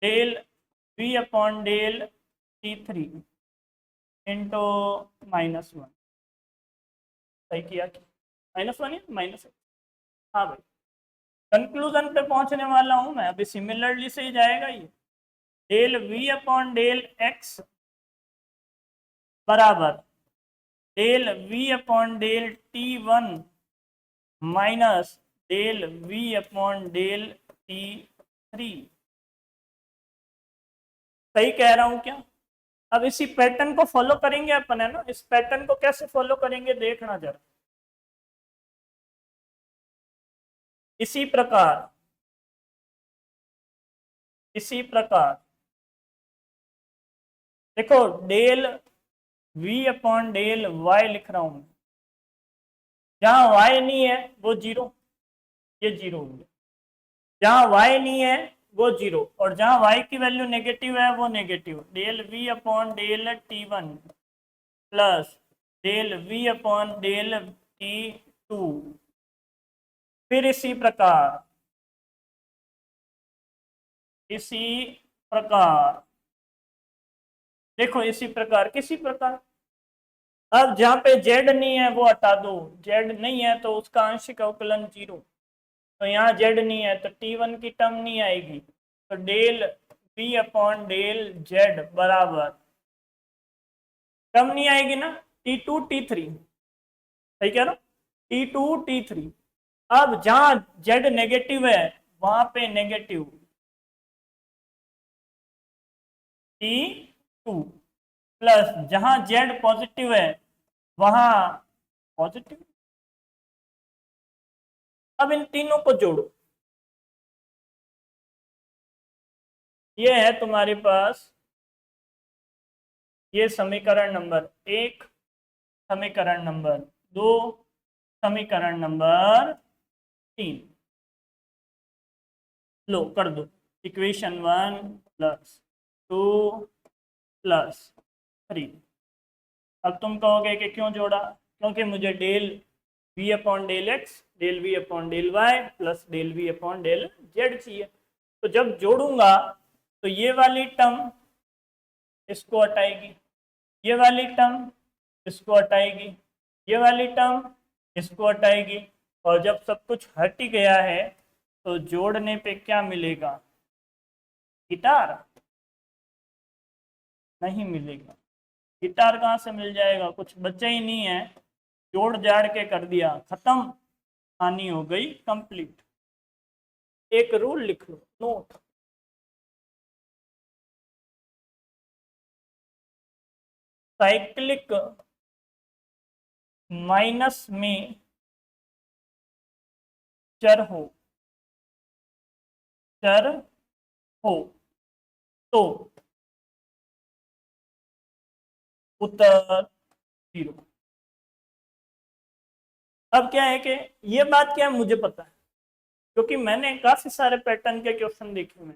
del v upon del T3 into -1। सही किया क्या, -1 या -1। हाँ भाई, कंक्लूजन पे पहुंचने वाला हूं मैं अभी, सिमिलरली से ही जाएगा ये। Del v upon del x बराबर del v upon del T1 minus del v upon del T3। सही कह रहा हूं क्या। अब इसी पैटर्न को फॉलो करेंगे अपन, है ना। इस पैटर्न को कैसे फॉलो करेंगे देखना जरा। इसी प्रकार, इसी प्रकार देखो, del v upon del y लिख रहा हूं, जहां y नहीं है वो 0, ये 0 हो गया। जहां y नहीं है वो 0, और जहां y की वैल्यू नेगेटिव है वो negative. Del v upon del T1 plus del v upon del T2। फिर इसी प्रकार, इसी प्रकार देखो, इसी प्रकार किसी प्रकार। अब जहां पे z नहीं है वो हटा दो, z नहीं है तो उसका आंशिक अवकलन 0, तो यहाँ z नहीं है तो T1 की टर्म नहीं आएगी, तो del v upon del z बराबर, टर्म नहीं आएगी ना, T2 T3। सही कह रहा हूं, T2 T3। अब जहां z नेगेटिव है वहां पे नेगेटिव T2 प्लस जहां z पॉजिटिव है वहां पॉजिटिव। अब इन तीनों को जोड़ो, ये है तुम्हारे पास ये समीकरण नंबर 1, समीकरण नंबर 2, समीकरण नंबर 3। लो कर दो, इक्वेशन 1 प्लस 2 प्लस 3। अब तुम कहोगे कि क्यों जोड़ा, क्योंकि मुझे del v upon del x, del v upon del y plus del v upon del z चाहिए। तो जब जोड़ूंगा तो ये वाली टर्म इसको हटाएगी, ये वाली टर्म इसको हटाएगी, ये वाली टर्म इसको हटाएगी, और जब सब कुछ हट ही गया है तो जोड़ने पे क्या मिलेगा, गिटार नहीं मिलेगा। गिटार कहाँ से मिल जाएगा, कुछ बचा ही नहीं है, जोड़ जाड़ के कर दिया खत्म, कहानी हो गई कंप्लीट। एक रूल लिख लो, नोट। साइक्लिक माइनस में चर हो, चर हो तो उत्तर 0। अब क्या है कि ये बात क्या है मुझे पता है, क्योंकि मैंने काफी सारे पैटर्न के क्वेश्चन देखे हुए,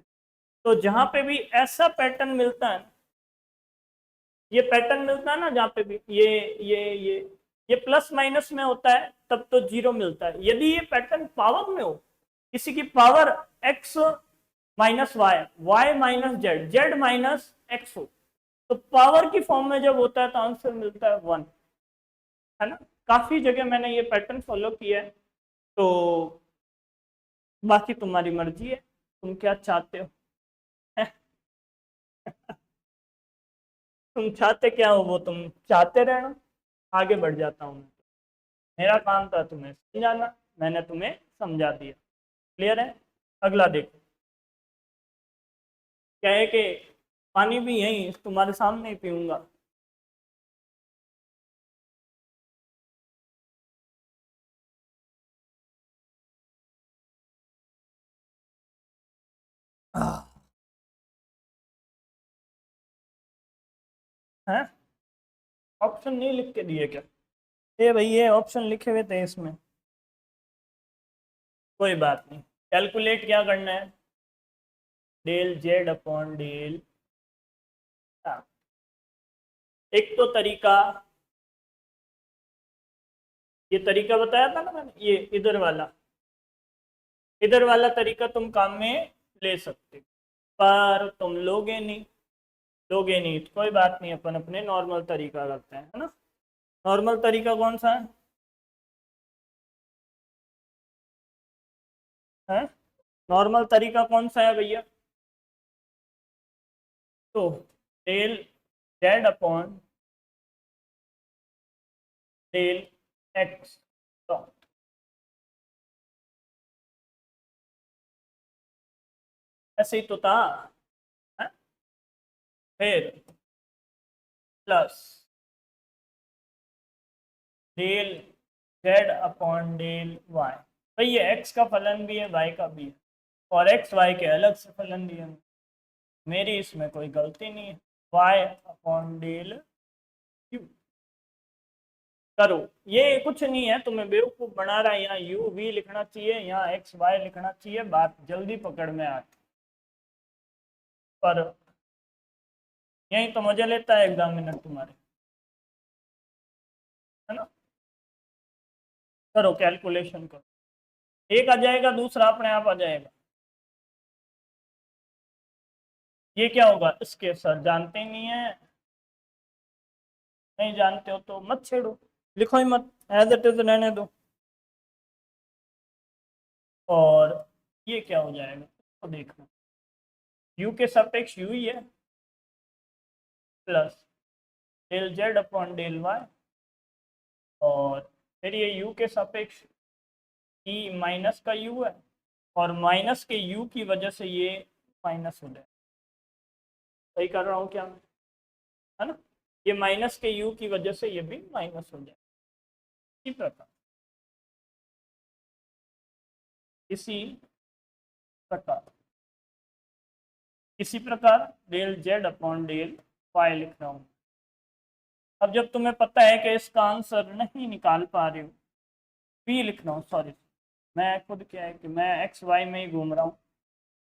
तो जहां पे भी ऐसा पैटर्न मिलता है, ये पैटर्न मिलता है ना, जहाँ पे भी ये प्लस माइनस में होता है तब तो 0 मिलता है। यदि ये पैटर्न पावर में हो, किसी की power x minus y, y minus z, z minus x हो, तो पावर की फॉर्म में जब होता है तो आंसर मिलता है 1, है ना। काफी जगह मैंने ये पैटर्न फॉलो किया है, तो बाकी तुम्हारी मर्जी है, तुम क्या चाहते हो। तुम चाहते क्या हो वो तुम चाहते रहना, आगे बढ़ जाता हूँ मैं। मेरा काम था तुम्हें समझाना, मैंने तुम्हें समझा दिया। क्लियर है। अगला देखो, क्या है कि पानी भी यही तुम्हारे सामने ही पीऊंगा। है, ऑप्शन नहीं लिख के दिए क्या? ये भाई ये ऑप्शन लिखे हुए थे इसमें, कोई बात नहीं। कैलकुलेट क्या करना है, डेल जेड अपॉन डेल, एक तो तरीका, ये तरीका बताया था ना मैंने, ये इधर वाला तरीका तुम काम में ले सकते, पर तुम लोगे नहीं तो कोई बात नहीं, अपन अपने नॉर्मल तरीका करते हैं, है ना। नॉर्मल तरीका कौन सा है नॉर्मल तरीका कौन सा है भैया? तो del z upon del x, तो ऐसे ही तो था, है? फिर plus del z upon del y, भाई ये एक्स का फलन भी है, वाई का भी है, और एक्स वाई के अलग से फलन दिए हैं, मेरी इसमें कोई गलती नहीं है। वाई अपॉन डेल क्यू करो, ये कुछ नहीं है तुम्हें बेवकूफ बना रहा है, यहाँ यू वी लिखना चाहिए, यहाँ एक्स वाई लिखना चाहिए, बात जल्दी पकड़ में आ, पर यही तो मजा लेता है एग्जामिनर तुम्हारे, है ना। करो कैलकुलेशन करो, एक आ जाएगा, दूसरा अपने आप आ जाएगा। ये क्या होगा, इसके सर जानते ही नहीं है, नहीं जानते हो तो मत छेड़ो, लिखो ही मत, एज इट इज रहने दो। और ये क्या हो जाएगा तो देखना, यू के सापेक्ष यू ही है, plus del z upon del y, और फिर ये यू के सापेक्ष ई माइनस का यू है, और माइनस के यू की वजह से ये माइनस हो जाए, सही कर रहा हूँ क्या मैं, है ना। ये माइनस के यू की वजह से ये भी माइनस हो जाए, इसी प्रकार, इसी प्रकार, इसी प्रकार del z upon del y लिख रहा हूँ। अब जब तुम्हें पता है कि इसका आंसर नहीं निकाल पा रहे हो, पी लिख रहा हूँ, सॉरी, मैं खुद क्या है कि मैं एक्स वाई में ही घूम रहा हूँ,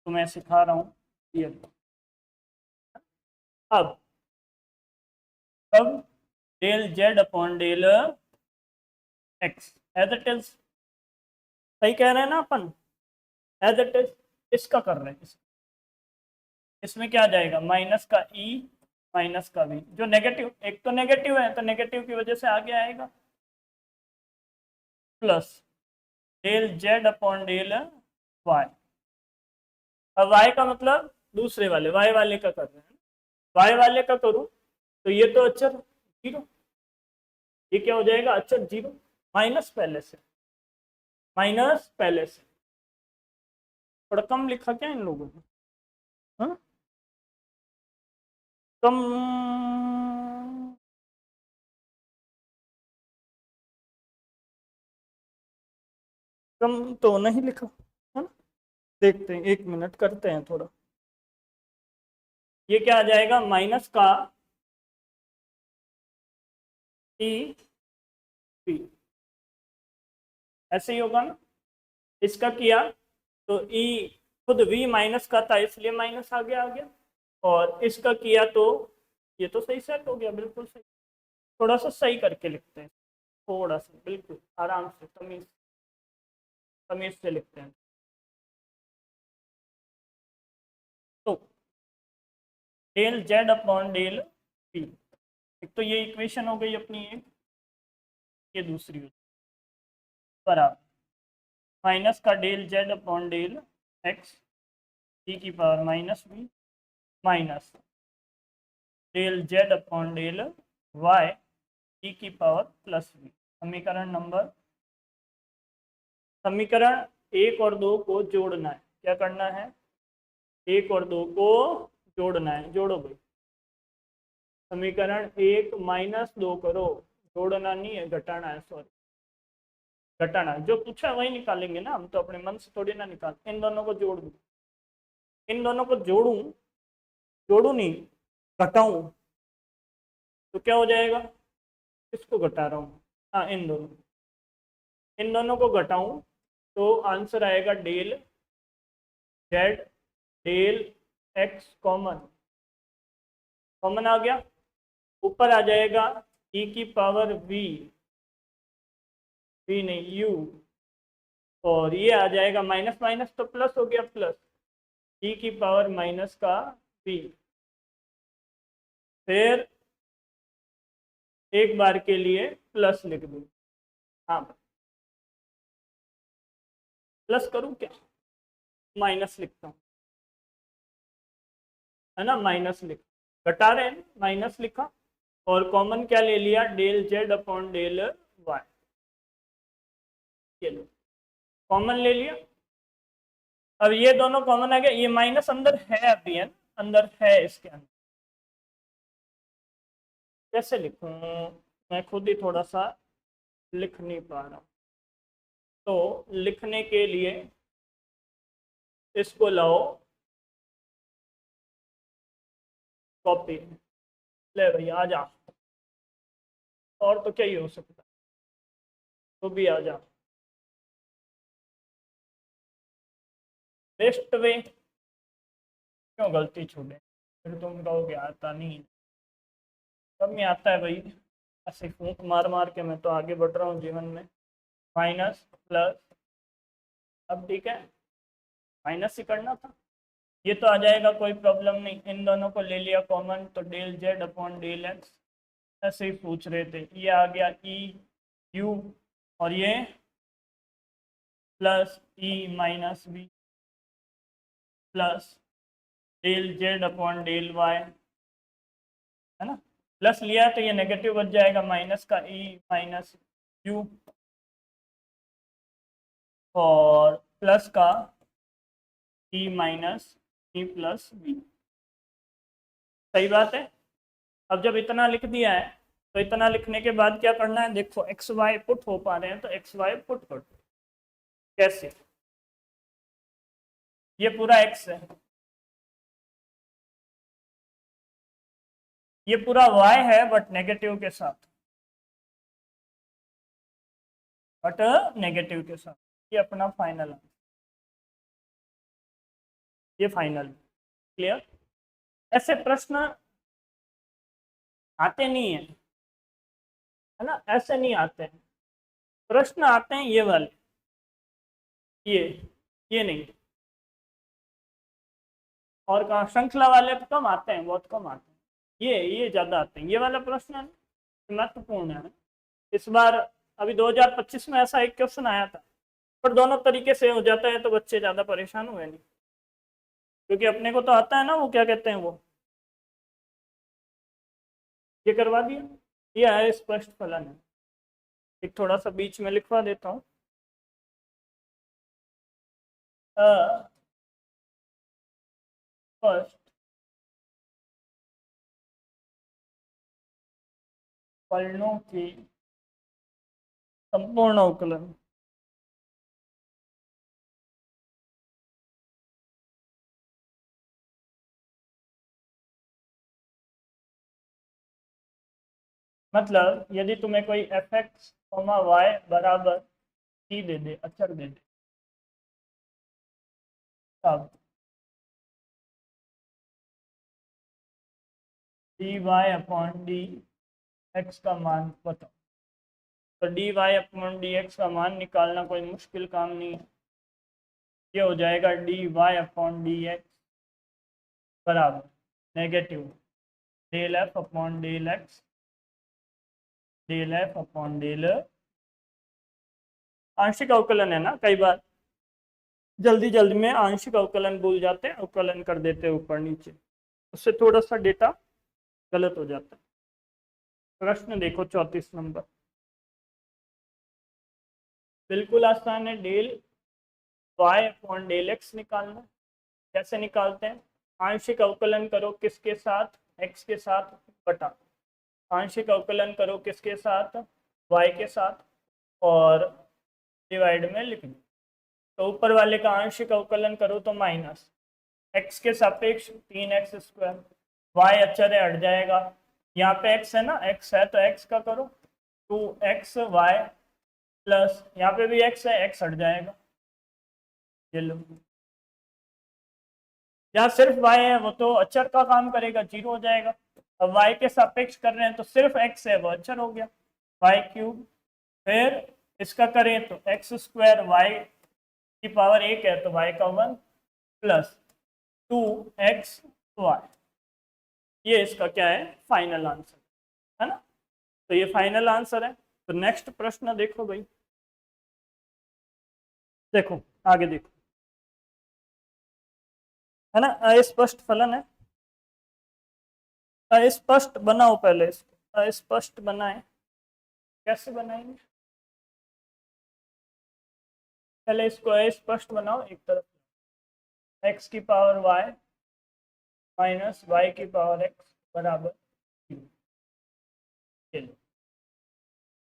तो मैं सिखा रहा हूँ ये। अब अब del z upon del x as it is, सही कह रहे हैं ना अपन, एज इट इज, इसका कर रहे हैं, इसमें क्या आ जाएगा, माइनस का ई माइनस का वी, जो नेगेटिव, एक तो नेगेटिव है तो नेगेटिव की वजह से आगे आएगा, plus del z upon del y. अब वाई का मतलब दूसरे वाले वाई वाले का कर रहे हैं, वाई वाले का करूं तो ये तो अचर 0, ये क्या हो जाएगा, अचर 0, माइनस पहले से, माइनस पहले से, थोड़ा कम लिखा क्या इन लोगों ने? हाँ? कम कम तो नहीं लिखा है ना। देखते हैं, 1 मिनट करते हैं थोड़ा। ये क्या आ जाएगा, माइनस का ई पी, ऐसे ही होगा ना। इसका किया तो ई खुद v माइनस का था इसलिए माइनस आ गया। और इसका किया तो ये तो सही सेट हो गया, बिल्कुल सही। थोड़ा सा सही करके लिखते हैं, थोड़ा सा बिल्कुल आराम से तमीज तमीज से लिखते हैं। तो del z upon del p, एक तो ये इक्वेशन हो गई अपनी एक, ये दूसरी हो बराबर माइनस का del z upon del x e की power minus b minus del z upon del y e की पावर प्लस बी। समीकरण 1 और 2 को जोड़ना है। क्या करना है, 1 और 2 को जोड़ना है। जोड़ो भाई, समीकरण 1 - 2 करो, जोड़ना नहीं है, घटाना है, सॉरी घटाना है। जो पूछा वही निकालेंगे ना, हम तो अपने मन से थोड़ी ना निकाल। इन दोनों को जोड़ दूं, इन दोनों को जोड़ूं, जोड़ू नहीं घटाऊं तो क्या हो जाएगा, किसको घटा रहा हूँ, हाँ इन दोनों को घटाऊं तो आंसर आएगा del z del x common, common आ गया। ऊपर आ जाएगा ई की पावर वी नहीं यू, और ये आ जाएगा माइनस माइनस तो प्लस हो गया, प्लस ई की पावर माइनस का वी। फिर एक बार के लिए प्लस लिख दूं, हाँ प्लस करूं क्या, माइनस लिखता हूँ, है ना, माइनस लिख, घटा रहे हैं माइनस लिखा, और कॉमन क्या ले लिया, del z upon del y, ये लो कॉमन ले लिया। अब ये दोनों कॉमन आ गया, ये माइनस अंदर है अभी, है ना, अंदर है इसके अंदर। कैसे लिखूं, मैं खुद ही थोड़ा सा लिख नहीं पा रहा हूं, तो लिखने के लिए इसको लाओ कॉपी, ले भाई आ जा, और तो क्या ही हो सकता है, तो भी आ जा। बेस्ट वे, क्यों गलती छूटे, फिर तुम कहोगे आता नहीं, सब में आता है भाई, ऐसे फूंक मार मार के मैं तो आगे बढ़ रहा हूँ जीवन में। माइनस प्लस, अब ठीक है, माइनस ही करना था, ये तो आ जाएगा, कोई प्रॉब्लम नहीं। इन दोनों को ले लिया कॉमन तो del z upon del x, ऐसे ही पूछ रहे थे। ये आ गया ई यू, और ये plus e minus b plus del z upon del y, है ना, प्लस लिया तो ये नेगेटिव बच जाएगा, माइनस का ई माइनस यू और प्लस का E minus E plus B. सही बात है। अब जब इतना लिख दिया है तो इतना लिखने के बाद क्या करना है, देखो एक्स वाई पुट हो पा रहे हैं तो एक्स वाई पुट कर दो। कैसे, ये पूरा एक्स है, ये पूरा वाई है बट नेगेटिव के साथ, बट नेगेटिव के साथ, ये अपना फाइनल है, ये फाइनल। क्लियर, ऐसे प्रश्न आते नहीं है, है ना, ऐसे नहीं आते हैं प्रश्न, आते हैं ये वाले, ये ये नहीं, और कहाँ श्रृंखला वाले तो कम आते हैं, बहुत कम आते हैं, ये ज्यादा आते हैं, ये वाला प्रश्न है महत्वपूर्ण है। इस बार अभी 2025 में ऐसा एक क्वेश्चन आया था, पर दोनों तरीके से हो जाता है तो बच्चे ज्यादा परेशान हुए नहीं, क्योंकि अपने को तो आता है ना, वो क्या कहते हैं वो, ये करवा दिया, ये है स्पष्ट फलन है। एक थोड़ा सा बीच में लिखवा देता हूँ, फर्स्ट फलनों के संपूर्ण अवकलन मतलब यदि तुम्हें कोई एफ एक्स वाई बराबर सी दे दे, अचर दे दे, तब d y upon d x का मान बताओ। तो d y upon d x का मान निकालना कोई मुश्किल काम नहीं है। ये हो जाएगा d y upon d x बराबर negative del f upon del x del f upon del, आंशिक अवकलन है ना, कई बार जल्दी जल्दी में आंशिक अवकलन भूल जाते हैं, अवकलन कर देते हैं ऊपर नीचे, उससे थोड़ा सा डेटा गलत हो जाता है। प्रश्न देखो 34 नंबर, बिल्कुल आसान है। Del y upon del x निकालना। कैसे निकालते हैं? आंशिक अवकलन करो किसके साथ? एक्स के साथ बटा, आंशिक अवकलन करो किसके साथ? वाई के साथ, और डिवाइड में लिख दो। तो ऊपर वाले का आंशिक अवकलन करो तो माइनस एक्स के सापेक्ष 3x स्क्वायर, वाई अचर है हट जाएगा, यहाँ पे एक्स है ना, एक्स है तो एक्स का करो 2x वाई प्लस यहाँ पे भी एक्स है, एक्स हट जाएगा, ये लो। यहाँ सिर्फ y है वो तो अचर का काम करेगा, 0 हो जाएगा। अब y के सापेक्ष कर रहे हैं तो सिर्फ x है वो अचर हो गया, y क्यूब। फिर इसका करें तो एक्स स्क्वायर y की पावर 1 है तो y का 1 प्लस 2xy, ये इसका क्या है? फाइनल आंसर है ना। तो ये फाइनल आंसर है। तो नेक्स्ट प्रश्न देखो भाई, देखो आगे देखो, है ना, अस्पष्ट फलन है। अस्पष्ट बनाओ, पहले इसको अस्पष्ट बनाए। कैसे बनाएंगे? पहले इसको अस्पष्ट बनाओ, एक तरफ x की पावर y माइनस y की पावर x बराबर 0।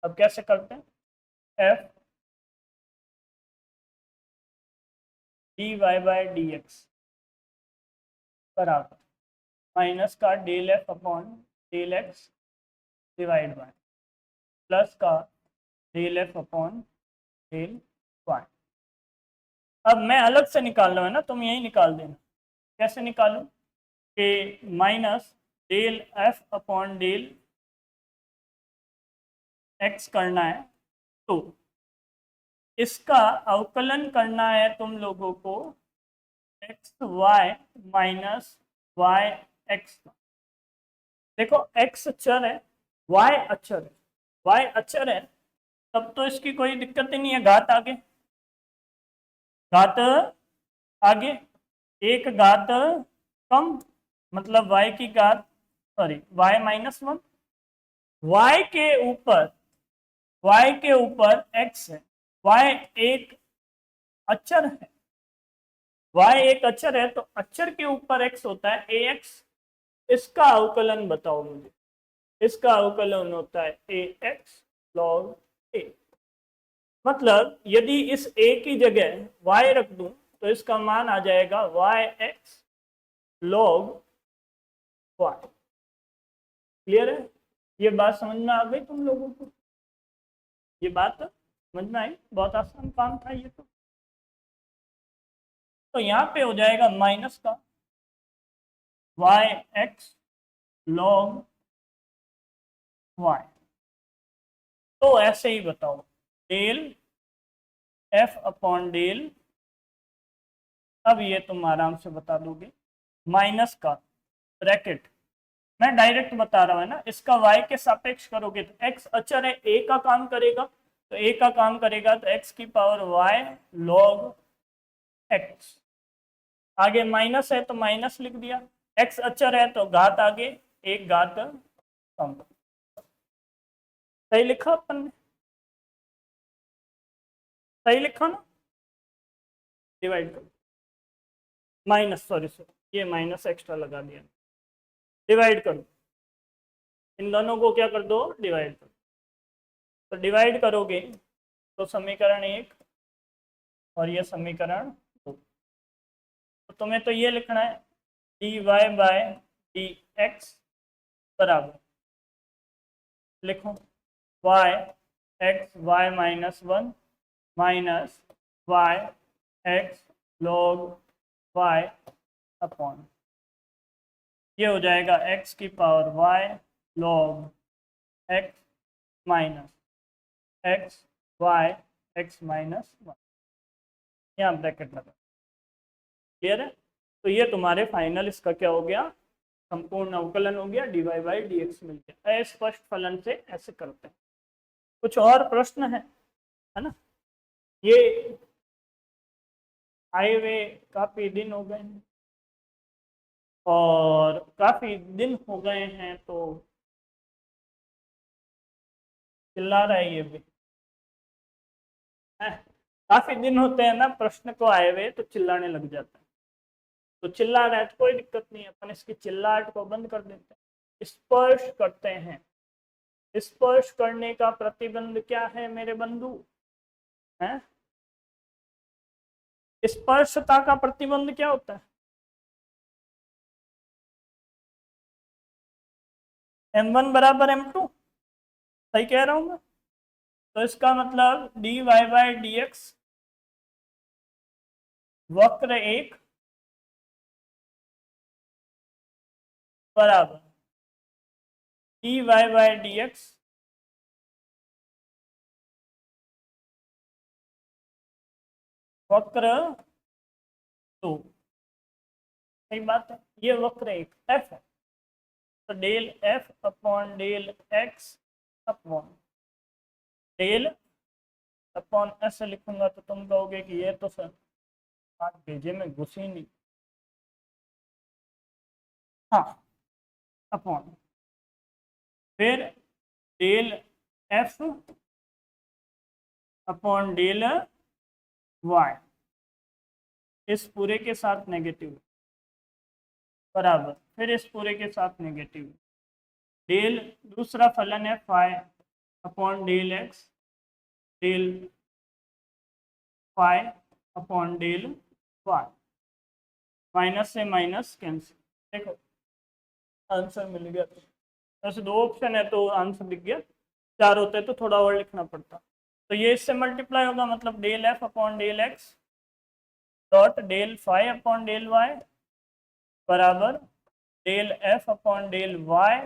अब कैसे करते हैं? f d y by d x बराबर माइनस का del f upon del x divide by plus का del f upon del y. अब मैं अलग से निकाल रहा हूँ ना, तुम यही निकाल देना। कैसे निकालूं? कि minus del f upon del x करना है, तो इसका अवकलन करना है तुम लोगों को x y minus y x का। देखो x अचर है, y अचर है, y अचर है तब तो इसकी कोई दिक्कत ही नहीं है। घात आगे, घात आगे, एक घात कम, मतलब y की घात, सॉरी y माइनस 1, y के ऊपर x है, y एक अचर है, y एक अचर है तो अचर के ऊपर x होता है ax। इसका अवकलन बताओ मुझे। इसका अवकलन होता है ax log a। मतलब यदि इस a की जगह y रख दूं तो इसका मान आ जाएगा yx log y। क्लियर है? ये बात समझ में आ गई तुम लोगों को? ये बात समझ में आई? बहुत आसान काम था ये तो यहाँ पे हो जाएगा माइनस का yx log y। तो ऐसे ही बताओ, डेल एफ अपॉन डेल, अब ये तुम आराम से बता दोगे, माइनस का ब्रैकेट, मैं डायरेक्ट बता रहा हूँ ना, इसका y के सापेक्ष करोगे तो x अचर है, a का काम करेगा, तो a का काम करेगा तो x की पावर y log x। आगे माइनस है तो माइनस लिख दिया, x अचर है तो घात आगे, एक घात कम। सही लिखा अपन ने? सही लिखा ना? डिवाइड करो, माइनस, सॉरी ये माइनस एक्स्ट्रा लगा दिया, डिवाइड कर दो, इन दोनों को क्या कर दो, डिवाइड कर दो। तो डिवाइड करोगे तो समीकरण 1 और ये समीकरण 2। तो तुम्हें तो ये लिखना है dy बाय dx बराबर, लिखो y x y minus 1 minus y x log y upon, ये हो जाएगा x की पावर y log x minus x y x minus 1, यहाँ ब्रैकेट लगा। क्लियर है? तो ये तुम्हारे फाइनल इसका क्या हो गया, संपूर्ण अवकलन हो गया, dy बाई डी एक्स मिल गया। अस्पष्ट फलन से ऐसे करते हैं। कुछ और प्रश्न है ना? ये आए हुए काफी दिन हो गए हैं और काफी दिन हो गए हैं तो चिल्ला रहा है ये भी है? काफी दिन होते हैं ना प्रश्न को आए हुए तो चिल्लाने लग जाता है। तो चिल्ला रहा है तो कोई दिक्कत नहीं है, अपन इसकी चिल्लाहट को बंद कर देते हैं, स्पर्श करते हैं। स्पर्श करने का प्रतिबंध क्या है मेरे बंधु? है स्पर्शता का प्रतिबंध क्या होता है? m1 बराबर m2, सही कह रहा हूं मैं? तो इसका मतलब dy बाई डी एक्स वक्र 1 बराबर dy बाई डी एक्स वक्र 2। सही बात है, ये वक्र 1 f है, तो del f upon del x upon del upon s लिखूंगा तो तुम कहोगे कि ये तो सर आज भेजे में घुसी नहीं। हाँ, अपॉन फिर del f upon del y, इस पूरे के साथ नेगेटिव बराबर फिर इस पूरे के साथ नेगेटिव डेल दूसरा फलन है phi upon del x del phi upon del y, minus से माइनस कैंसिल। देखो आंसर मिल गया। वैसे 2 ऑप्शन है तो आंसर दिख गया, 4 होते तो थोड़ा और लिखना पड़ता। तो ये इससे मल्टीप्लाई होगा, मतलब del f upon del x dot del phi upon del y बराबर del f upon del y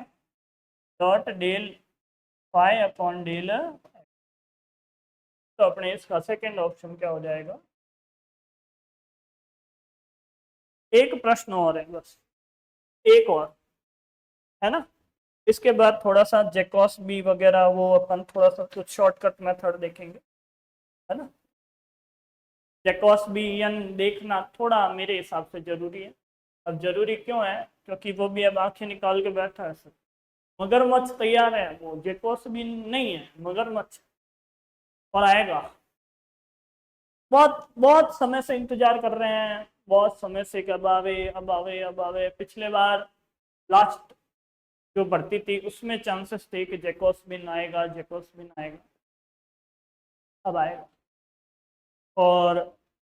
dot del phi upon del. तो अपने इसका सेकंड ऑप्शन क्या हो जाएगा? एक प्रश्न और है बस, एक और है ना, इसके बाद थोड़ा सा जैकोस बी वगैरह वो अपन थोड़ा सा कुछ शॉर्टकट मेथड देखेंगे, है ना। जैकोस्बियन देखना थोड़ा मेरे हिसाब से जरूरी है। अब जरूरी क्यों है? क्योंकि वो भी अब आंखें निकाल के बैठा है सर। मगरमच्छ तैयार है, वो जैकोस्बियन नहीं है, मगरमच्छ, और आएगा। बहुत बहुत समय से इंतजार कर रहे हैं, बहुत समय से कब आवे अब आवे अब आवे। पिछले बार लास्ट जो भर्ती थी उसमें चांसेस थे कि जैकोस्बियन आएगा, जैकोस्बियन आएगा, अब आएगा। और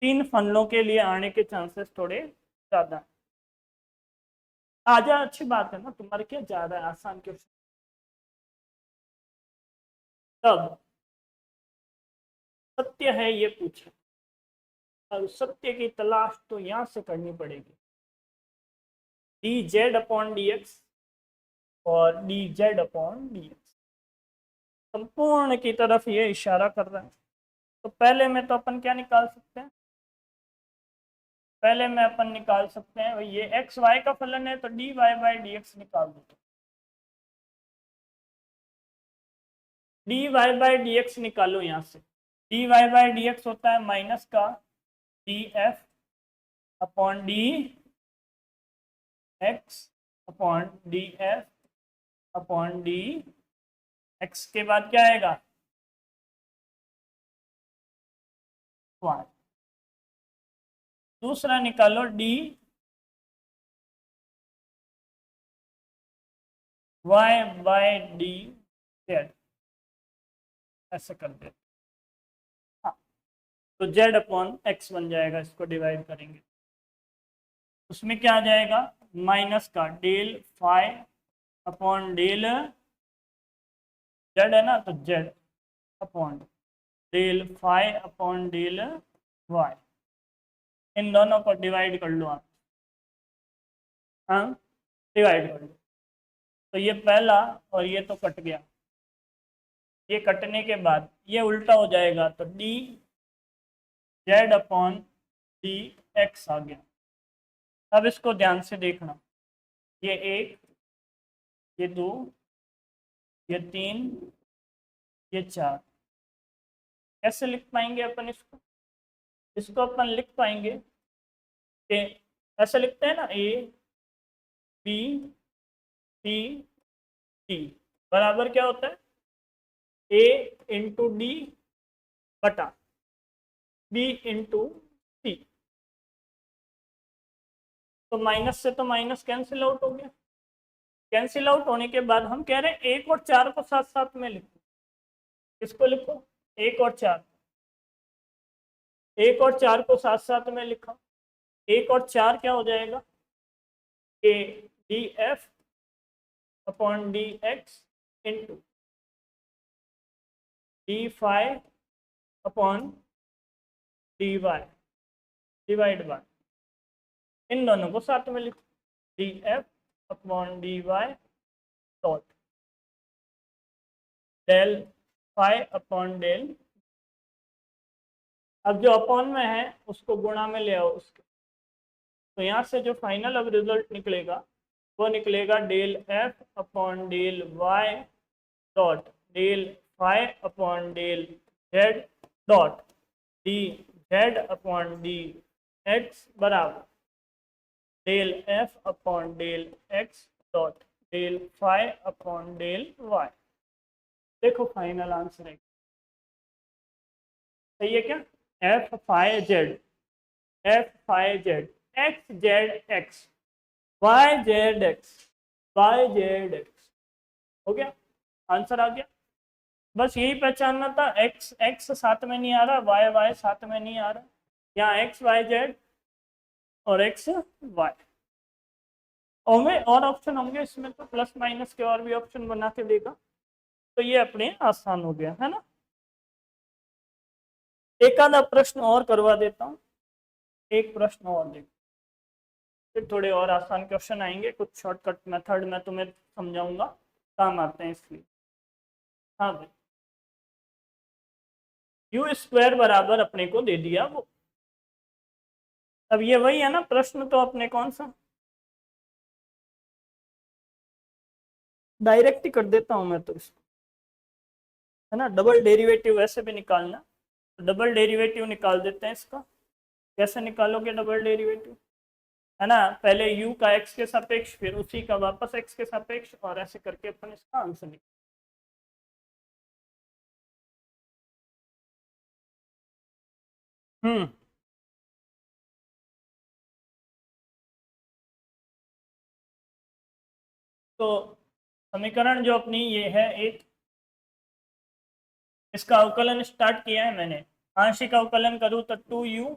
3 फनलों के लिए आने के चांसेस थोड़े ज्यादा है। आजा, अच्छी बात है ना, तुम्हारे क्या ज्यादा आसान क्वेश्चन। तब सत्य है ये पूछा, और सत्य की तलाश तो यहां से करनी पड़ेगी। D z upon d x और d z upon d x संपूर्ण की तरफ ये इशारा कर रहा है। तो पहले में तो अपन क्या निकाल सकते हैं? पहले में अपन निकाल सकते हैं ये एक्स वाई का फलन है तो d y by d x निकाल दो। D y by d x निकालो यहाँ से। D y by d x होता है माइनस का d f upon d x upon d f upon d x के बाद क्या आएगा? वाई। दूसरा निकालो d y by d z, ऐसे कर देते। हाँ, तो जेड अपॉन एक्स बन जाएगा, इसको डिवाइड करेंगे उसमें क्या आ जाएगा, माइनस का del phi upon del z है ना, तो z upon del phi upon del y, इन दोनों को डिवाइड कर लो आप। हाँ, डिवाइड कर लो, तो ये पहला और ये तो कट गया, ये कटने के बाद ये उल्टा हो जाएगा, तो d z upon d x आ गया। अब इसको ध्यान से देखना, ये एक, ये दो, ये तीन, ये चार, कैसे लिख पाएंगे अपन इसको, इसको अपन लिख पाएंगे कि ऐसे लिखते हैं ना, ए बी सी डी बराबर क्या होता है, ए इंटू डी बटा बी इंटू सी। तो माइनस से तो माइनस कैंसिल आउट हो गया, कैंसिल आउट होने के बाद हम कह रहे हैं एक और चार को साथ साथ में लिखो, किसको लिखो, एक और चार, एक और चार को साथ साथ में लिखा, एक और चार क्या हो जाएगा, ए d f upon d x into d five upon d y divide by, इन दोनों को साथ में लिखो, d f upon d y dot del five upon del, अब जो अपॉन में है उसको गुणा में ले आओ उसके, तो यहाँ से जो फाइनल अब रिजल्ट निकलेगा वो निकलेगा del f upon del y dot del five upon del z dot d z upon d x बराबर del f upon del x dot del five upon del y. देखो फाइनल आंसर है, सही है क्या, f five z, f five z x z x y z x, y z x, हो गया, answer आ गया। बस यही पहचानना था, एक्स एक्स साथ में नहीं आ रहा, वाई वाई साथ में नहीं आ रहा, यहाँ एक्स वाई जेड और एक्स वाई होंगे, और ऑप्शन होंगे इसमें तो प्लस माइनस के और भी ऑप्शन बना के देगा, तो ये अपने आसान हो गया है ना। एक आधा प्रश्न और करवा देता हूँ, एक प्रश्न और देखो, फिर थोड़े और आसान क्वेश्चन आएंगे, कुछ शॉर्टकट मेथड में तुम्हें समझाऊंगा, काम आते हैं इसलिए। हाँ भाई, यू स्क्वायर बराबर अपने को दे दिया वो, अब ये वही है ना प्रश्न, तो अपने कौन सा डायरेक्ट ही कर देता हूं मैं तो इसको, है ना, डबल डेरिवेटिव वैसे भी निकालना, तो डबल डेरिवेटिव निकाल देते हैं इसका। कैसे निकालोगे डबल डेरिवेटिव, है ना, पहले u का x के सापेक्ष, फिर उसी का वापस x के सापेक्ष, और ऐसे करके अपन इसका आंसर निकाल। तो समीकरण जो अपनी ये है एक, इसका अवकलन स्टार्ट किया है मैंने, आंशिक अवकलन करूँ तो 2u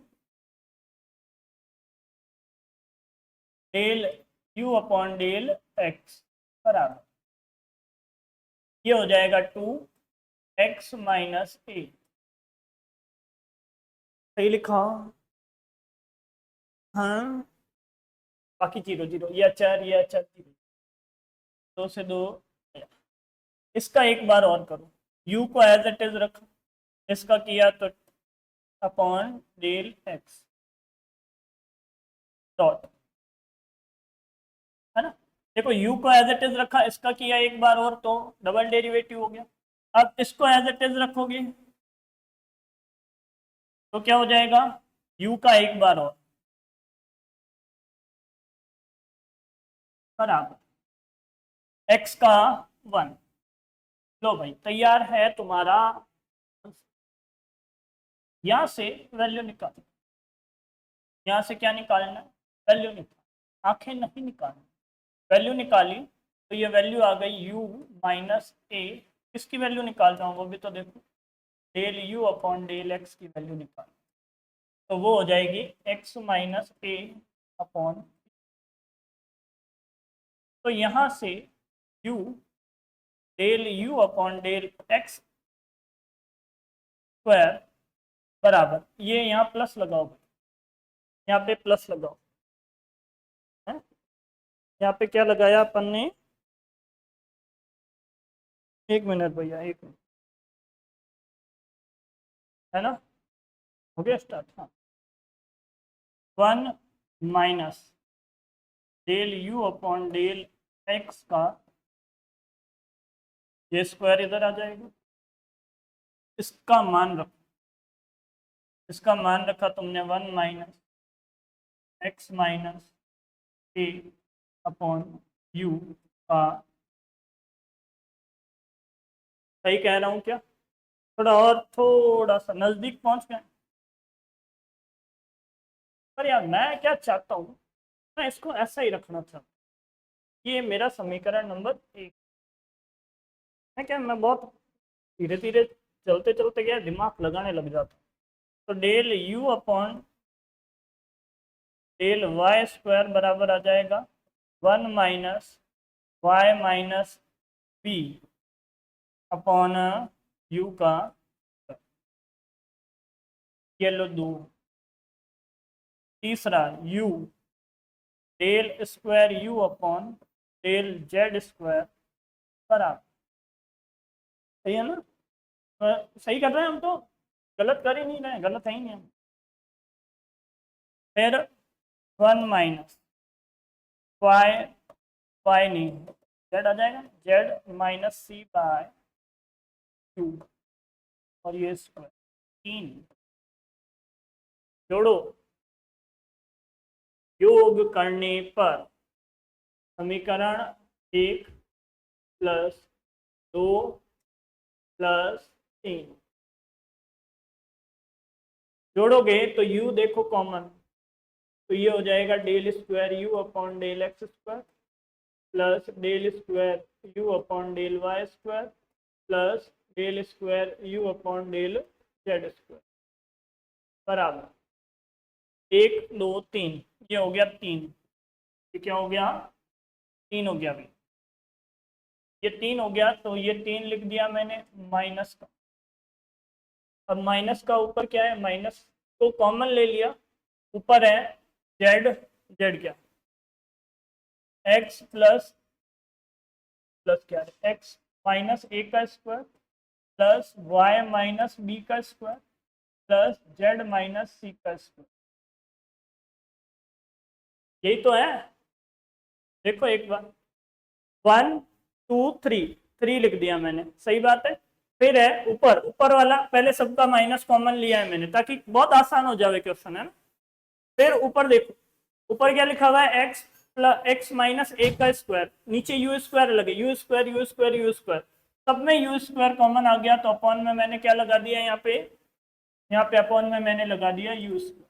del u upon del x बराबर, ये हो जाएगा 2x माइनस ए, सही लिखा, हाँ, बाकी जीरो जीरो, ये अचार ये अचार जीरो, दो से दो, इसका एक बार और करो, u को एज इट इज रखो, इसका किया तो अपॉन डेल x डॉट, है ना, देखो u को एज इट इज रखा, इसका किया एक बार और तो डबल डेरिवेटिव हो गया, अब इसको एज इट इज रखोगे तो क्या हो जाएगा, u का एक बार और बराबर x का 1। लो भाई तैयार है तुम्हारा, यहां से वैल्यू निकाल, यहां से क्या निकालना है, वैल्यू निकाल, आंखें नहीं निकालनी, वैल्यू निकाली तो ये वैल्यू आ गई u माइनस ए। किसकी वैल्यू निकाल रहा हूँ वो भी तो देखो, del u upon del x की वैल्यू निकाल, तो वो हो जाएगी x माइनस ए अपॉन। तो यहाँ से u del u upon del x square बराबर, ये यहाँ प्लस लगाओ, यहाँ पे प्लस लगाओ है, यहाँ पे क्या लगाया अपन ने, एक मिनट भैया, एक मिनट, है ना, हो गया स्टार्ट। हाँ, 1 minus del u upon del x का ये स्क्वायर इधर आ जाएगा, इसका मान रखो, इसका मान रखा तुमने 1 माइनस एक्स माइनस ए अपॉन यू का, सही कह रहा हूँ क्या, थोड़ा और थोड़ा सा नज़दीक पहुँच गए। पर यार मैं क्या चाहता हूँ, मैं इसको ऐसा ही रखना चाहता हूँ, ये मेरा समीकरण नंबर 1 है। क्या मैं बहुत धीरे धीरे चलते चलते क्या दिमाग लगाने लग जाता हूँ। तो del u upon del y square बराबर आ जाएगा 1 minus y minus b upon u का, ये लो 2। तीसरा u del square u upon del z square बराबर, सही है ना, सही कर रहे हैं हम तो, गलत कर ही नहीं रहे, गलत है ही नहीं हम। फिर 1 माइनस वाई, वाई नहीं जेड आ जाएगा, जेड माइनस सी बाय 2 और ये स्क्वायर 3, जोड़ो, योग करने पर समीकरण 1 प्लस 2 प्लस 3, जोड़ोगे तो u देखो कॉमन, तो ये हो जाएगा del square u upon del x square plus del square u upon del y square plus del square u upon del z square बराबर 1 2 3, ये हो गया 3, ये क्या हो गया 3 हो गया, अभी ये 3 हो गया, तो ये 3 लिख दिया मैंने माइनस का। अब माइनस का ऊपर क्या है, माइनस को कॉमन ले लिया, ऊपर है जेड, जेड क्या एक्स प्लस प्लस क्या है एक्स माइनस ए का square plus y minus b का square plus z minus c का स्क्वायर, यही तो है। देखो एक बार 1 2 3, 3 लिख दिया मैंने, सही बात है। फिर है ऊपर, ऊपर वाला पहले सबका माइनस कॉमन लिया है मैंने, ताकि बहुत आसान हो जाए क्वेश्चन, है ना। फिर ऊपर देखो, ऊपर क्या लिखा हुआ है x plus x minus a का स्क्वायर, नीचे यू स्क्वायर लगे, you square you square you square, सब में यू स्क्वायर कॉमन आ गया, तो अपॉन में मैंने क्या लगा दिया यहाँ पे अपॉन में मैंने लगा दिया यू स्क्वायर,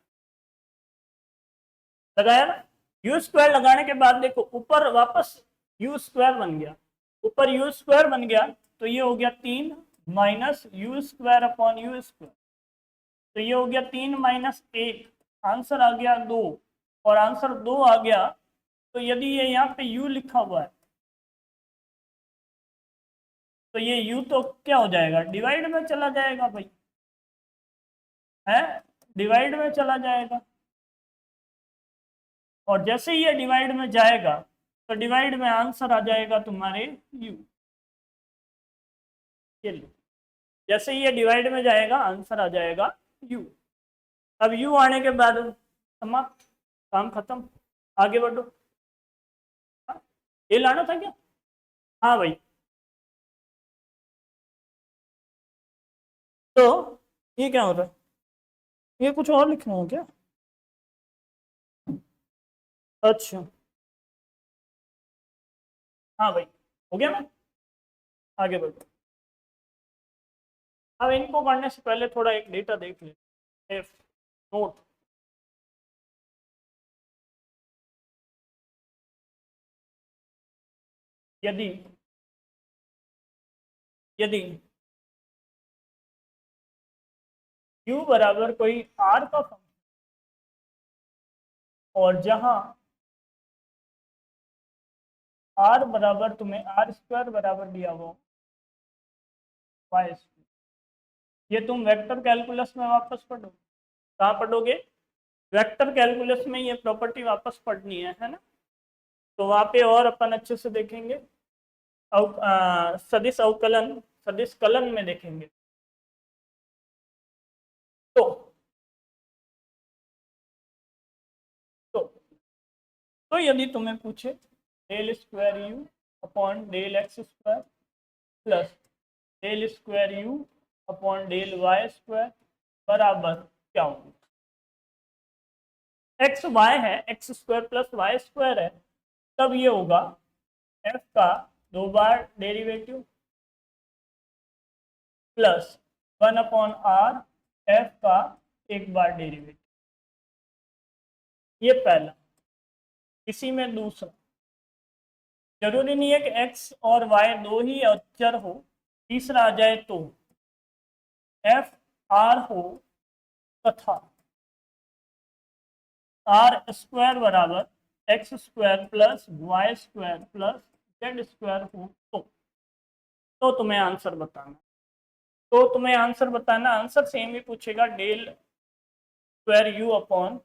लगाया ना। यू स्क्वायर लगाने के बाद देखो ऊपर वापस यू स्क्वायर बन गया, ऊपर यू स्क्वायर बन गया, तो ये हो गया 3 minus you square upon you square, तो ये हो गया 3 माइनस 1, आंसर आ गया 2, और आंसर 2 आ गया, तो यदि ये यहाँ पे u लिखा हुआ है, तो ये u तो क्या हो जाएगा, डिवाइड में चला जाएगा भाई, है डिवाइड में चला जाएगा, और जैसे ही ये डिवाइड में जाएगा तो डिवाइड में आंसर आ जाएगा तुम्हारे u, ये लो, जैसे ही ये डिवाइड में जाएगा आंसर आ जाएगा u। अब u आने के बाद समाप्त, काम खत्म, आगे बढ़ो। हाँ, ये लाना था क्या, हाँ भाई। तो ये क्या हो रहा है, ये कुछ और लिखना हो क्या, अच्छा हाँ भाई, हो गया ना, आगे बढ़ो। अब इनको करने से पहले थोड़ा एक डेटा देख ले, नोट यदि यदि u बराबर कोई r का फंक्शन और जहां r बराबर तुम्हें आर स्क्वायर बराबर दिया हुआ वाई स्क्वायर, ये तुम वेक्टर कैलकुलस में वापस पढ़ो। कहाँ पढ़ोगे? वेक्टर कैलकुलस में ये प्रॉपर्टी वापस पढ़नी है ना। तो वहाँ पे और अपन अच्छे से देखेंगे। सदिश अवकलन, सदिश कलन में देखेंगे। तो तो तो यदि तुम्हें पूछे del square u upon del x square plus del square u upon del y square बराबर क्या होगा? एक्स वाई है, x square plus y square है, तब ये होगा एफ का 2 बार derivative plus 1 upon r f का 1 बार डेरिवेटिव। ये पहला। इसी में दूसरा, जरूरी नहीं है कि एक्स और वाई दो ही अचर हो, तीसरा आ जाए तो एफ आर हो तथा आर स्क्वायर बराबर x square plus y square plus z square हो तो तुम्हें आंसर बताना। तो तुम्हें आंसर बताना, आंसर सेम ही पूछेगा, del square u upon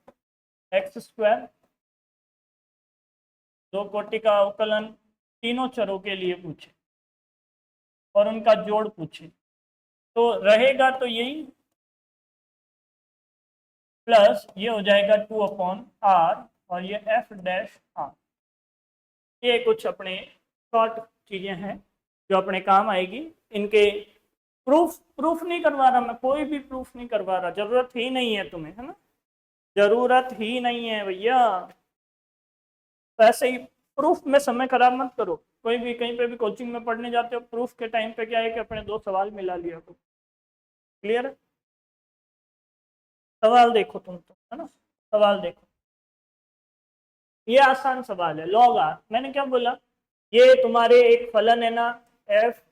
x square, दो कोटि का अवकलन तीनों चरों के लिए पूछे और उनका जोड़ पूछे, तो रहेगा तो यही प्लस ये हो जाएगा 2 अपॉन आर और ये एफ डैश आर। ये कुछ अपने शॉर्ट चीजें हैं जो अपने काम आएगी। इनके प्रूफ नहीं करवा रहा मैं, कोई भी प्रूफ नहीं करवा रहा, जरूरत ही नहीं है तुम्हें, है ना, जरूरत ही नहीं है भैया। ऐसे ही प्रूफ में समय खराब मत करो। कोई भी कहीं पे भी कोचिंग में पढ़ने जाते हो, प्रूफ के टाइम पे क्या है कि अपने 2 सवाल मिला लिया करो। क्लियर है? सवाल देखो तुम तो, है ना, सवाल देखो। ये आसान सवाल है, लॉग आर। मैंने क्या बोला, ये तुम्हारे एक फलन है ना, एफ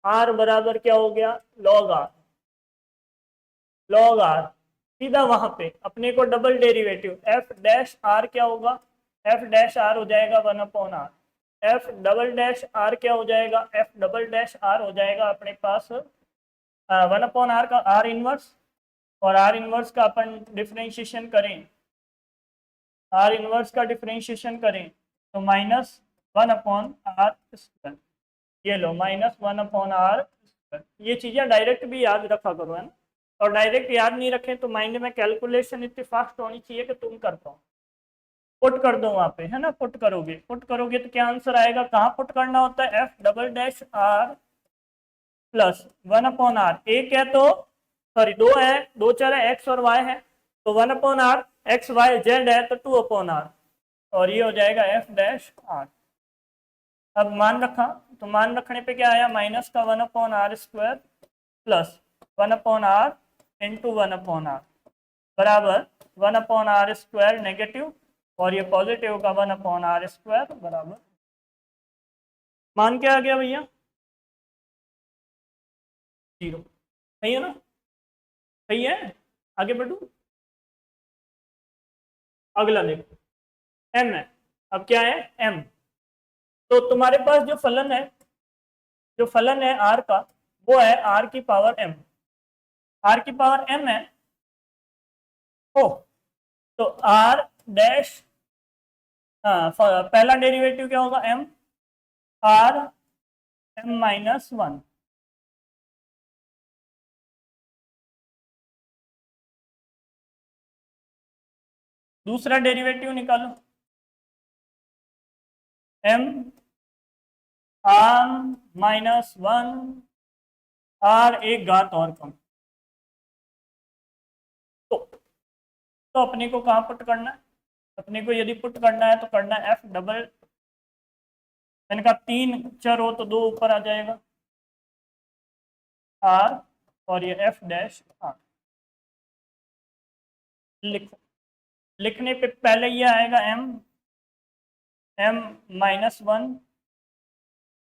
आर बराबर क्या हो गया, लॉग आर। लॉग आर सीधा वहां पे अपने को double derivative f dash r क्या होगा, एफ डैश आर हो जाएगा 1 upon r. F double dash r क्या हो जाएगा, एफ डबल डैश आर हो जाएगा अपने पास 1 अपॉन आर का आर इनवर्स, और आर इनवर्स का अपन डिफरेंशिएशन करें, आर इनवर्स का डिफरेंशिएशन करें तो माइनस 1 अपॉन आर स्क्वायर। ये लो माइनस 1 अपॉन आर स्क्वायर। ये चीजें डायरेक्ट भी याद रखा करो, है ना। और डायरेक्ट याद नहीं रखें तो माइंड में कैलकुलेशन इतनी फास्ट होनी चाहिए कि तुम कर पाओ। पुट कर दो वहां पे, है ना, पुट करोगे तो क्या आंसर आएगा, कहाँ पुट करना होता है, f double dash r plus 1 upon r. एक है तो सॉरी, दो है, दो चर है, एक्स और वाई है, तो 1 upon r, x y z है तो 2 अपॉन आर, और ये हो जाएगा एफ डैश आर। अब मान रखा, तो मान रखने पे क्या आया, माइनस का 1 upon r square plus 1 upon r into 1 upon r बराबर 1 अपॉन आर स्क्वायर नेगेटिव, और ये पॉजिटिव का 1 अपॉन आर स्क्वायर बराबर, मान क्या आ गया भैया, 0। सही है ना, सही है। आगे बढ़ू, अगला देखो, एम है। अब क्या है, एम। तो तुम्हारे पास जो फलन है, जो फलन है आर का, वो है आर की पावर एम। आर की पावर एम है, ओ तो आर डैश, हाँ, पहला डेरिवेटिव क्या होगा, एम आर एम माइनस 1। दूसरा डेरिवेटिव निकालो, एम आर माइनस 1 आर एक घात और कम। तो अपने को कहाँ पुट करना है, अपने को यदि पुट करना है तो करना है एफ डबल, मैंने कहा 3 चर हो तो 2 ऊपर आ जाएगा आर, और ये एफ डैश आर। लिखो, लिखने पे पहले ये आएगा एम, एम माइनस 1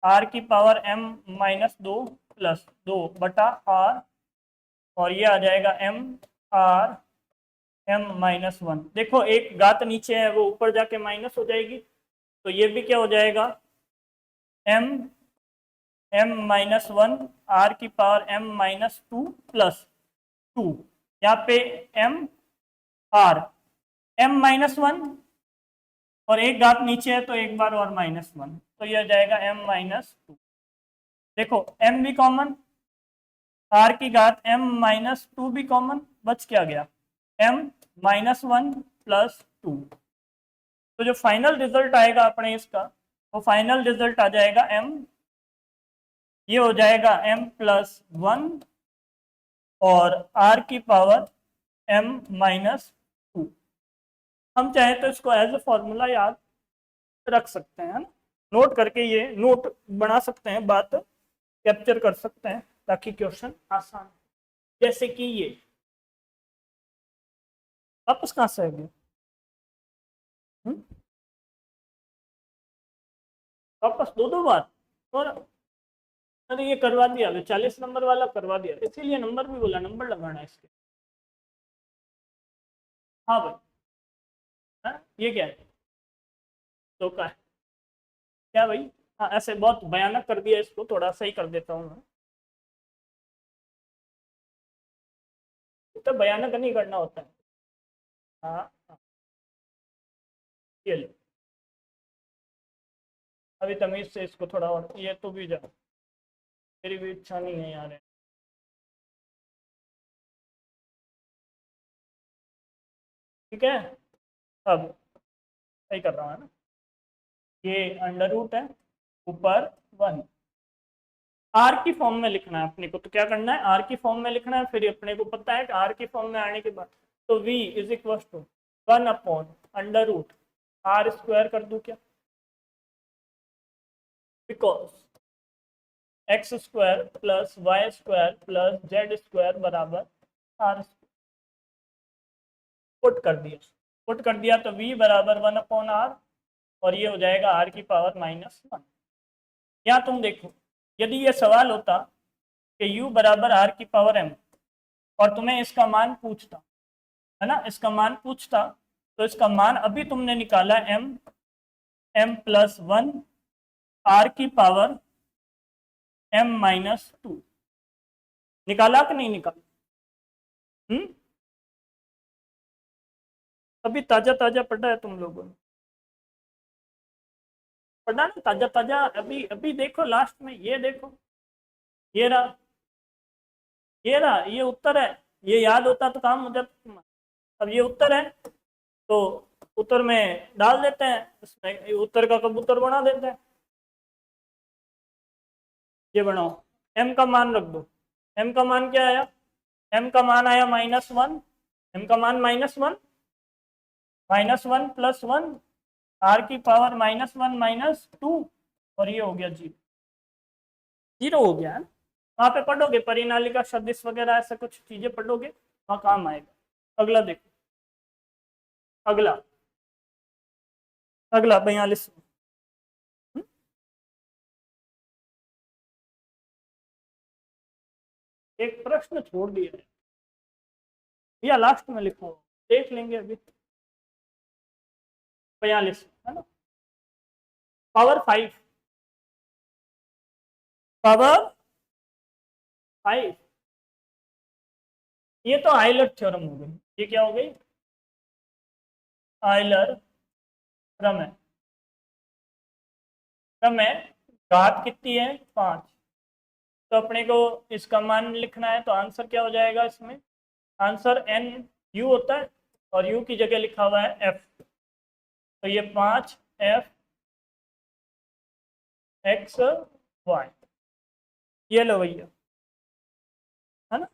आर की पावर m माइनस 2 प्लस 2 बटा r, और ये आ जाएगा m r m माइनस 1। देखो एक घात नीचे है, वो ऊपर जाके माइनस हो जाएगी, तो ये भी क्या हो जाएगा m माइनस 1 r की पावर m माइनस 2 प्लस 2, यहाँ पे m r m माइनस 1 और एक घात नीचे है तो एक बार और माइनस 1, तो यह जाएगा m माइनस 2। देखो m भी कॉमन, r की घात m माइनस 2 भी कॉमन, बच क्या गया m माइनस 1 प्लस 2। तो जो फाइनल रिजल्ट आएगा अपने इसका, वो फाइनल रिजल्ट आ जाएगा m, ये हो जाएगा m प्लस 1 और r की पावर m माइनस 2। हम चाहे तो इसको एज ए फॉर्मूला याद रख सकते हैं, नोट करके ये नोट बना सकते हैं, बात कैप्चर कर सकते हैं ताकि क्वेश्चन आसान, जैसे कि ये वापस कहाँ से आ गया, वापस दो बार, और अरे ये करवा दिया, 40 नंबर वाला करवा दिया, इसीलिए नंबर भी बोला, नंबर लगाना है इसके। हाँ भाई, हाँ ये क्या है, तो का है क्या भाई, हाँ ऐसे बहुत भयानक कर दिया, इसको थोड़ा सही कर देता हूँ मैं, तो भयानक नहीं करना होता है। हाँ हाँ, ये लो अभी तमीज से इसको थोड़ा और, ये तो भी जा, मेरी भी इच्छा नहीं है यार, ठीक है। अब सही कर रहा हूँ है ना, ये अंडर रूट है, ऊपर 1, आर की फॉर्म में लिखना है अपने को, तो क्या करना है आर की फॉर्म में लिखना है, फिर अपने को पता है कि आर की फॉर्म में आने के बाद तो v is equal to 1 upon under root r square कर दूं क्या, because x square plus y square plus z square बराबर आर, पुट कर दिया तो v बराबर 1 अपॉन आर, और ये हो जाएगा आर की पावर माइनस 1। या तुम देखो, यदि ये सवाल होता कि u बराबर आर की पावर m और तुम्हें इसका मान पूछता, है ना, इसका मान पूछता, तो इसका मान अभी तुमने निकाला m प्लस 1 आर की पावर m माइनस 2, निकाला कि नहीं निकाला, अभी ताजा ताजा पढ़ा है तुम लोगों ने, पढ़ा ना ताजा ताजा, अभी अभी देखो लास्ट में, ये देखो, ये रहा, ये रहा, ये उत्तर है, ये याद होता तो काम हो जाता। अब ये उत्तर है, तो उत्तर में डाल देते हैं, इसमें उत्तर का कबूतर बना देते हैं, ये बनाओ, m का मान रख दो, m का मान क्या आया, m का मान आया -1, m का मान -1, -1 प्लस 1 r की पावर -1 माइनस 2, और ये हो गया 0, 0 हो गया है। वहां पे पढ़ोगे परिनालिका सदिश वगैरह ऐसे कुछ चीजें पढ़ोगे, वहां काम आएगा। अगला देखो, अगला अगला 42, एक प्रश्न छोड़ दिया है, या लास्ट में लिखो, देख लेंगे अभी। 42 है ना, पावर 5, पावर 5, ये तो आइलर थ्योरम हो गई, ये क्या हो गई, आइलर प्रमेय, प्रमेय, घात कितनी है 5, तो अपने को इसका मान लिखना है, तो आंसर क्या हो जाएगा इसमें, आंसर n u होता है, और u की जगह लिखा हुआ है f, तो ये 5 f x y, ये लो भैया, है ना।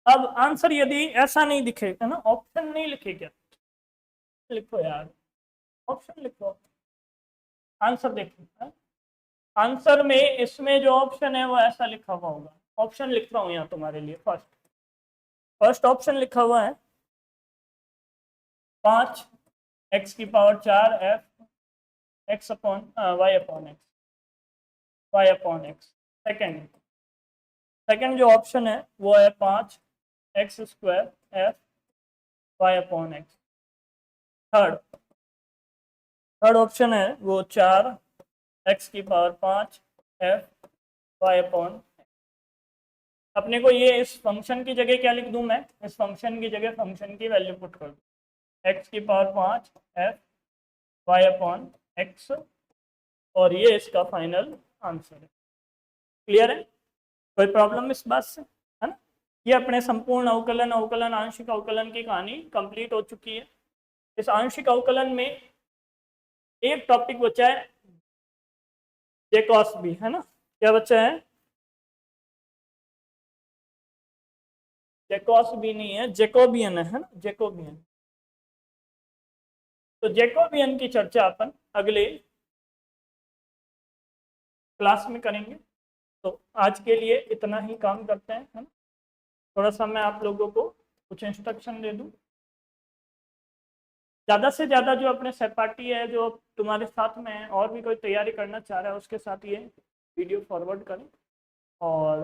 अब आंसर यदि ऐसा नहीं दिखेगा ना, ऑप्शन नहीं लिखे क्या, लिखो यार, ऑप्शन लिखो, आंसर देखो, आंसर में इसमें जो ऑप्शन है वो ऐसा लिखा हुआ होगा, ऑप्शन लिख रहा हूँ यहाँ तुम्हारे लिए, फर्स्ट ऑप्शन लिखा हुआ है 5 x की power 4 f x upon y upon x, y upon x. Second जो ऑप्शन है वो है 5x² f y upon x. Third option है वो 4x⁵ f वाई अपॉन। अपने को ये इस फंक्शन की जगह क्या लिख दूं मैं, इस फंक्शन की जगह फंक्शन की वैल्यू पुट कर दूं x⁵ f y upon x, और ये इसका फाइनल आंसर है। क्लियर है? कोई प्रॉब्लम इस बात से, है ना? ये अपने संपूर्ण अवकलन, अवकलन, आंशिक अवकलन की कहानी कंप्लीट हो चुकी है। इस आंशिक अवकलन में एक टॉपिक बचा है जेकॉस भी, है ना? क्या बचा है? जेकॉस भी नहीं है, जेकोबियन है ना, जेकोबियन। तो जेकोबियन की चर्चा अपन अगले क्लास में करेंगे। तो आज के लिए इतना ही काम करते हैं, है ना? थोड़ा सा मैं आप लोगों को कुछ इंस्ट्रक्शन दे दूं। ज़्यादा से ज़्यादा जो अपने सहपाठी है, जो तुम्हारे साथ में है, और भी कोई तैयारी करना चाह रहा है, उसके साथ ये वीडियो फॉरवर्ड करें और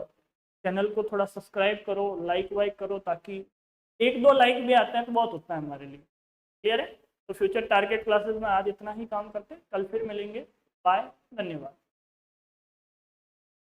चैनल को थोड़ा सब्सक्राइब करो, लाइक वाइक करो, ताकि 1-2 लाइक भी आते हैं तो बहुत होता है हमारे लिए। क्लियर है? तो फ्यूचर टारगेट क्लासेस में आज इतना ही काम करते हैं, कल फिर मिलेंगे। बाय, धन्यवाद।